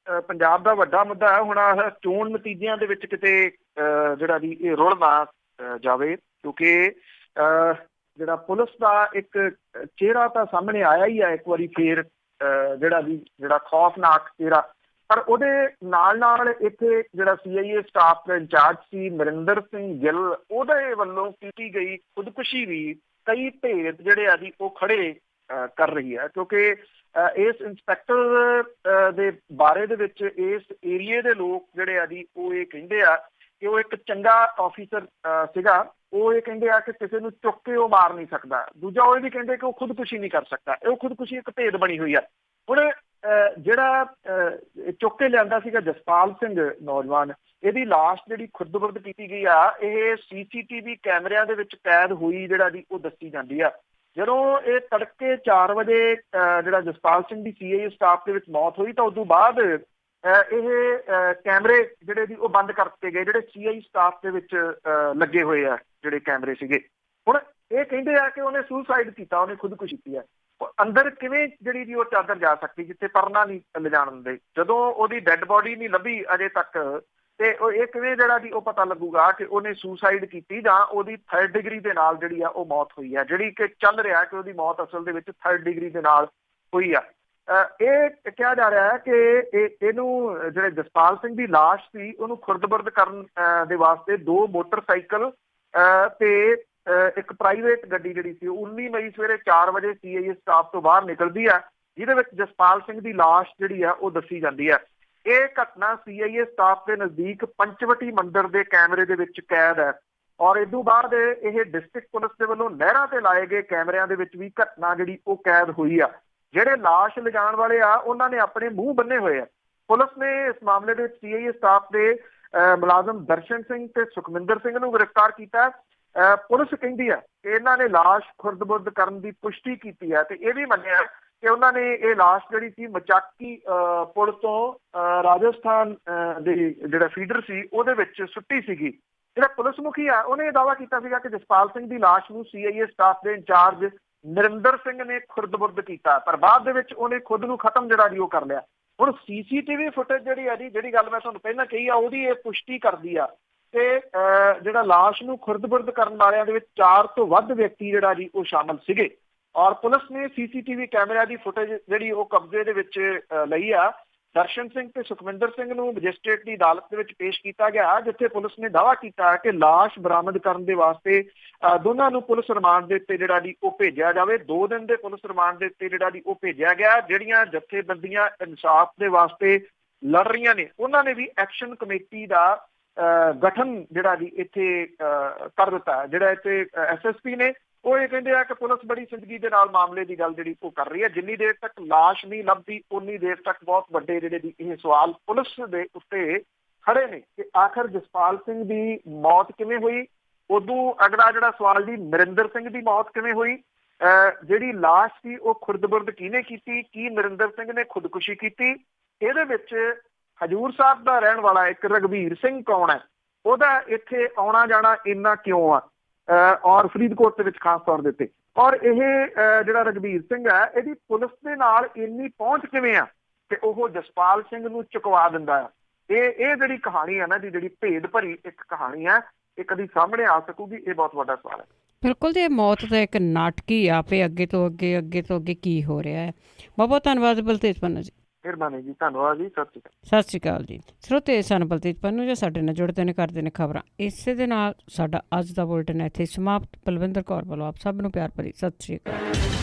ਪੰਜਾਬ ਦਾ ਵੱਡਾ ਮੁੱਦਾ ਹੈ। ਹੁਣ ਚੋਣ ਨਤੀਜਿਆਂ ਦੇ ਵਿੱਚ ਕਿਤੇ ਜਿਹੜਾ ਜੀ ਇਹ ਰੁੜ ਨਾ ਜਾਵੇ, ਕਿਉਂਕਿ ਜਿਹੜਾ ਪੁਲਿਸ ਦਾ ਇੱਕ ਚਿਹਰਾ ਤਾਂ ਸਾਹਮਣੇ ਆਇਆ ਹੀ ਆ ਇੱਕ ਵਾਰੀ ਫੇਰ, ਜਿਹੜਾ ਖੌਫਨਾਕ ਚਿਹਰਾ, ਪਰ ਉਹਦੇ ਨਾਲ ਨਾਲ ਇੱਥੇ ਜਿਹੜਾ CIA ਸਟਾਫ ਦਾ ਇੰਚਾਰਜ ਸੀ ਨਰਿੰਦਰ ਸਿੰਘ ਗਿੱਲ, ਉਹਦੇ ਵੱਲੋਂ ਕੀਤੀ ਗਈ ਖੁਦਕੁਸ਼ੀ ਵੀ ਕਈ ਭੇਦ ਜਿਹੜੇ ਆ ਜੀ ਉਹ ਖੜੇ ਕਰ ਰਹੀ ਹੈ। ਕਿਉਂਕਿ ਇਸ ਇੰਸਪੈਕਟਰ ਦੇ ਬਾਰੇ ਦੇ ਵਿੱਚ ਇਸ ਏਰੀਏ ਦੇ ਲੋਕ ਜਿਹੜੇ ਆ ਜੀ ਉਹ ਇਹ ਕਹਿੰਦੇ ਆ ਕਿ ਉਹ ਇੱਕ ਚੰਗਾ ਆਫੀਸਰ ਸੀਗਾ। ਉਹ ਇਹ ਕਹਿੰਦੇ ਆ ਕਿ ਕਿਸੇ ਨੂੰ ਚੁੱਕ ਕੇ ਉਹ ਮਾਰ ਨਹੀਂ ਸਕਦਾ। ਦੂਜਾ ਉਹ ਇਹ ਵੀ ਕਹਿੰਦੇ ਕਿ ਉਹ ਖੁਦਕੁਸ਼ੀ ਨਹੀਂ ਕਰ ਸਕਦਾ। ਉਹ ਖੁਦਕੁਸ਼ੀ ਇੱਕ ਭੇਦ ਬਣੀ ਹੋਈ ਆ। ਹੁਣ ਜਿਹੜਾ ਚੁੱਕ ਕੇ ਲਿਆਂਦਾ ਸੀਗਾ ਜਸਪਾਲ ਸਿੰਘ ਨੌਜਵਾਨ, ਇਹਦੀ ਲਾਸ਼ ਜਿਹੜੀ ਖੁਰਦ-ਬੁਰਦ ਕੀਤੀ ਗਈ ਆ, ਇਹ CCTV ਕੈਮਰਿਆਂ ਦੇ ਵਿੱਚ ਕੈਦ ਹੋਈ ਜਿਹੜਾ ਜੀ ਉਹ ਦੱਸੀ ਜਾਂਦੀ ਆ। ਜਦੋਂ ਇਹ ਤੜਕੇ 4 ਵਜੇ ਜਿਹੜਾ ਜਸਪਾਲ ਸਿੰਘ ਦੀ CIA ਸਟਾਫ ਦੇ ਵਿੱਚ ਮੌਤ ਹੋਈ ਤਾਂ ਉਸ ਤੋਂ ਬਾਅਦ ਇਹ ਕੈਮਰੇ ਜਿਹੜੇ ਜੀ ਉਹ ਬੰਦ ਕਰ ਦਿੱਤੇ ਗਏ, ਜਿਹੜੇ CI ਸਟਾਫ ਦੇ ਵਿੱਚ ਲੱਗੇ ਹੋਏ ਆ ਜਿਹੜੇ ਕੈਮਰੇ ਸੀਗੇ। ਹੁਣ ਇਹ ਕਹਿੰਦੇ ਆ ਕਿ ਉਹਨੇ ਸੁਸਾਈਡ ਕੀਤਾ, ਉਹਨੇ ਖੁਦਕੁਸ਼ੀ ਕੀਤੀ ਹੈ। ਅੰਦਰ ਕਿਵੇਂ ਜਿਹੜੀ ਜੀ ਉਹ ਚਾਦਰ ਜਾ ਸਕਦੀ ਜਿੱਥੇ ਪਰਨਾ ਨਹੀਂ ਲਿਜਾਣ ਦਿੰਦੇ? ਜਦੋਂ ਉਹਦੀ ਡੈੱਡ ਬੋਡੀ ਨਹੀਂ ਲੱਭੀ ਅਜੇ ਤੱਕ, ਤੇ ਇਹ ਕਿਵੇਂ ਜਿਹੜਾ ਜੀ ਉਹ ਪਤਾ ਲੱਗੂਗਾ ਕਿ ਉਹਨੇ ਸੁਸਾਈਡ ਕੀਤੀ ਜਾਂ ਉਹਦੀ 3rd ਡਿਗਰੀ ਦੇ ਨਾਲ ਜਿਹੜੀ ਆ ਉਹ ਮੌਤ ਹੋਈ ਆ, ਜਿਹੜੀ ਕਿ ਚੱਲ ਰਿਹਾ ਕਿ ਉਹਦੀ ਮੌਤ ਅਸਲ ਦੇ ਵਿੱਚ 3rd ਡਿਗਰੀ ਦੇ ਨਾਲ ਹੋਈ ਆ। ਇਹ ਕਿਹਾ ਜਾ ਰਿਹਾ ਹੈ ਕਿ ਇਹਨੂੰ ਜਿਹੜੇ ਜਸਪਾਲ ਸਿੰਘ ਦੀ ਲਾਸ਼ ਸੀ ਉਹਨੂੰ ਖੁਰਦ-ਬੁਰਦ ਕਰਨ ਦੇ ਵਾਸਤੇ 2 ਮੋਟਰਸਾਈਕਲ ਤੇ ਇੱਕ ਪ੍ਰਾਈਵੇਟ ਗੱਡੀ ਜਿਹੜੀ ਸੀ 19 ਮਈ ਸਵੇਰੇ 4 ਵਜੇ CIA ਸਟਾਫ ਤੋਂ ਬਾਹਰ ਨਿਕਲਦੀ ਆ, ਜਿਹਦੇ ਵਿੱਚ ਜਸਪਾਲ ਸਿੰਘ ਦੀ ਲਾਸ਼ ਜਿਹੜੀ ਆ ਉਹ ਦੱਸੀ ਜਾਂਦੀ ਆ। ਇਹ ਘਟਨਾ CIA ਸਟਾਫ ਦੇ ਨਜ਼ਦੀਕ ਪੰਚਵਟੀ ਮੰਦਿਰ ਦੇ ਕੈਮਰੇ ਦੇ ਵਿੱਚ ਕੈਦ ਹੈ। ਔਰ ਇਸ ਤੋਂ ਬਾਅਦ ਇਹ ਡਿਸਟ੍ਰਿਕਟ ਪੁਲਿਸ ਦੇ ਵੱਲੋਂ ਨਹਿਰਾਂ ਤੇ ਲਾਏ ਗਏ ਕੈਮਰਿਆਂ ਦੇ ਵਿੱਚ ਵੀ ਘਟਨਾ ਜਿਹੜੀ ਉਹ ਕੈਦ ਹੋਈ ਆ। ਜਿਹੜੇ ਲਾਸ਼ ਲਿਜਾਣ ਵਾਲੇ ਆ ਉਹਨਾਂ ਨੇ ਆਪਣੇ ਮੂੰਹ ਬੰਨੇ ਹੋਏ ਆ। ਪੁਲਿਸ ਨੇ ਇਸ ਮਾਮਲੇ ਦੇ CIA ਸਟਾਫ ਦੇ ਮੁਲਾਜ਼ਮ ਦਰਸ਼ਨ ਸਿੰਘ ਤੇ ਸੁਖਮਿੰਦਰ ਸਿੰਘ ਨੂੰ ਗ੍ਰਿਫਤਾਰ ਕੀਤਾ। ਪੁਲਿਸ ਕਹਿੰਦੀ ਹੈ ਕਿ ਇਹਨਾਂ ਨੇ ਲਾਸ਼ ਖੁਰਦ-ਬੁਰਦ ਕਰਨ ਦੀ ਪੁਸ਼ਟੀ ਕੀਤੀ ਹੈ ਤੇ ਇਹ ਵੀ ਮੰਨਿਆ ਕਿ ਉਹਨਾਂ ਨੇ ਇਹ ਲਾਸ਼ ਜਿਹੜੀ ਸੀ ਮਚਾਕੀ ਪੁਲ ਤੋਂ ਰਾਜਸਥਾਨ ਦੇ ਜਿਹੜਾ ਫੀਡਰ ਸੀ ਉਹਦੇ ਵਿੱਚ ਸੁੱਟੀ ਸੀਗੀ। ਜਿਹੜਾ ਪੁਲਿਸ ਮੁਖੀ ਆ ਉਹਨੇ ਇਹ ਦਾਅਵਾ ਕੀਤਾ ਸੀਗਾ ਕਿ ਜਸਪਾਲ ਸਿੰਘ ਦੀ ਲਾਸ਼ ਨੂੰ CIA ਸਟਾਫ ਦੇ ਇੰਚਾਰਜ ਨਰਿੰਦਰ ਸਿੰਘ ਨੇ ਖੁਰਦ-ਬੁਰਦ ਕੀਤਾ, ਪਰ ਬਾਅਦ ਦੇ ਵਿੱਚ ਉਹਨੇ ਖੁਦ ਨੂੰ ਖਤਮ ਜਿਹੜਾ ਜੀ ਉਹ ਕਰ ਲਿਆ। ਹੁਣ CCTV ਫੁਟੇਜ ਜਿਹੜੀ ਹੈ ਜੀ, ਜਿਹੜੀ ਗੱਲ ਮੈਂ ਤੁਹਾਨੂੰ ਪਹਿਲਾਂ ਕਹੀ ਆ, ਉਹਦੀ ਇਹ ਪੁਸ਼ਟੀ ਕਰਦੀ ਆ ਤੇ ਜਿਹੜਾ ਲਾਸ਼ ਨੂੰ ਖੁਰਦ-ਬੁਰਦ ਕਰਨ ਵਾਲਿਆਂ ਦੇ ਵਿੱਚ 4 ਤੋਂ ਵੱਧ ਵਿਅਕਤੀ ਜਿਹੜਾ ਜੀ ਉਹ ਸ਼ਾਮਲ ਸੀਗੇ। ਔਰ ਪੁਲਿਸ ਨੇ CCTV ਕੈਮਰਿਆਂ ਦੀ ਫੁਟੇਜ ਜਿਹੜੀ ਉਹ ਕਬਜ਼ੇ ਦੇ ਵਿੱਚ ਲਈ ਆ। ਦਰਸ਼ਨ ਸਿੰਘ ਤੇ ਸੁਖਮਿੰਦਰ ਸਿੰਘ ਨੂੰ ਮੈਜਿਸਟ੍ਰੇਟ ਦੀ ਅਦਾਲਤ ਦੇ ਵਿੱਚ ਪੇਸ਼ ਕੀਤਾ ਗਿਆ, ਜਿੱਥੇ ਪੁਲਿਸ ਨੇ ਦਾਅਵਾ ਕੀਤਾ ਕਿ ਲਾਸ਼ ਬਰਾਮਦ ਕਰਨ ਦੇ ਵਾਸਤੇ ਦੋਨਾਂ ਨੂੰ ਪੁਲਿਸ ਰਿਮਾਂਡ ਦੇ ਉੱਤੇ ਜਿਹੜਾ ਜੀ ਉਹ ਭੇਜਿਆ ਜਾਵੇ। 2 ਦਿਨ ਦੇ ਪੁਲਿਸ ਰਿਮਾਂਡ ਦੇ ਉੱਤੇ ਜਿਹੜਾ ਜੀ ਉਹ ਭੇਜਿਆ ਗਿਆ। ਜਿਹੜੀਆਂ ਜਥੇਬੰਦੀਆਂ ਇਨਸਾਫ ਦੇ ਵਾਸਤੇ ਲੜ ਰਹੀਆਂ ਨੇ ਉਹਨਾਂ ਨੇ ਵੀ ਐਕਸ਼ਨ ਕਮੇਟੀ ਦਾ ਗਠਨ ਜਿਹੜਾ ਜੀ ਇੱਥੇ ਕਰ ਦਿੱਤਾ। ਜਿਹੜਾ ਇੱਥੇ SSP ਨੇ ਉਹ ਇਹ ਕਹਿੰਦੇ ਆ ਕਿ ਪੁਲਿਸ ਬੜੀ ਸੰਜੀਦਗੀ ਦੇ ਨਾਲ ਮਾਮਲੇ ਦੀ ਗੱਲ ਜਿਹੜੀ ਉਹ ਕਰ ਰਹੀ ਹੈ। ਜਿੰਨੀ ਦੇਰ ਤੱਕ ਲਾਸ਼ ਨਹੀਂ ਲੱਭਦੀ ਉਨੀ ਦੇਰ ਤੱਕ ਬਹੁਤ ਵੱਡੇ ਜਿਹੜੇ ਦੀ ਇਹ ਸਵਾਲ ਪੁਲਿਸ ਦੇ ਉੱਤੇ ਖੜੇ ਨੇ ਕਿ ਆਖਰ ਜਸਪਾਲ ਸਿੰਘ ਦੀ ਮੌਤ ਕਿਵੇਂ ਹੋਈ। ਉਦੋਂ ਅਗਲਾ ਜਿਹੜਾ ਸਵਾਲ ਜੀ ਨਰਿੰਦਰ ਸਿੰਘ ਦੀ ਮੌਤ ਕਿਵੇਂ ਹੋਈ, ਜਿਹੜੀ ਲਾਸ਼ ਸੀ ਉਹ ਖੁਰਦ-ਬੁਰਦ ਕਿਹਨੇ ਕੀਤੀ, ਕੀ ਨਰਿੰਦਰ ਸਿੰਘ ਨੇ ਖੁਦਕੁਸ਼ੀ ਕੀਤੀ। ਇਹਦੇ ਵਿੱਚ ਹਜੂਰ ਸਾਹਿਬ ਦਾ ਰਹਿਣ ਵਾਲਾ ਇੱਕ ਰਘਵੀਰ ਸਿੰਘ ਕੌਣ ਹੈ, ਉਹਦਾ ਇੱਥੇ ਆਉਣਾ ਜਾਣਾ ਇੰਨਾ ਕਿਉਂ ਆ, ਔਰ ਫਰੀਦਕੋਟ ਦੇ ਵਿੱਚ ਖਾਸ ਤੌਰ ਦੇ ਉੱਤੇ। ਔਰ ਇਹ ਜਿਹੜਾ ਰਘਵੀਰ ਸਿੰਘ ਹੈ ਇਹਦੀ ਪੁਲਿਸ ਦੇ ਨਾਲ ਇੰਨੀ ਪਹੁੰਚ ਕਿਵੇਂ ਆ ਕਿ ਉਹ ਜਸਪਾਲ ਸਿੰਘ ਨੂੰ ਚੁਕਵਾ ਦਿੰਦਾ ਆ। ਇਹ ਜਿਹੜੀ ਕਹਾਣੀ ਹੈ ਨਾ ਜੀ, ਜਿਹੜੀ ਭੇਦ ਭਰੀ ਇੱਕ ਕਹਾਣੀ ਹੈ, ਇਹ ਕਦੀ ਸਾਹਮਣੇ ਆ ਸਕੂਗੀ, ਇਹ ਬਹੁਤ ਵੱਡਾ ਸਵਾਲ ਹੈ। ਬਿਲਕੁਲ ਜੀ, ਮੌਤ ਦਾ ਇੱਕ ਨਾਟਕੀ ਆਪੇ ਅੱਗੇ ਤੋਂ ਅੱਗੇ ਕੀ ਹੋ ਰਿਹਾ ਹੈ। ਬਹੁਤ ਬਹੁਤ ਧੰਨਵਾਦ ਬਲਤੇਜ ਪੰਨੂ ਜੀ। ਮਿਹਰਬਾਨੀ ਜੀ, ਧੰਨਵਾਦ ਜੀ, ਸਤਿ ਸ਼੍ਰੀ ਅਕਾਲ ਜੀ। ਸਰੋਤੇ ਸਨ ਬਲਤੇਜ ਪੰਨੂ ਜੀ ਸਾਡੇ ਨਾਲ ਜੁੜਦੇ ਨੇ, ਕਰਦੇ ਨੇ ਖਬਰਾਂ। ਇਸੇ ਦੇ ਨਾਲ ਸਾਡਾ ਅੱਜ ਦਾ ਬੁਲਟਨ ਇੱਥੇ ਸਮਾਪਤ। ਬਲਵਿੰਦਰ ਕੌਰ ਵੱਲੋਂ ਆਪ ਸਭ ਨੂੰ ਪਿਆਰ ਭਰੀ ਸਤਿ ਸ਼੍ਰੀ ਅਕਾਲ।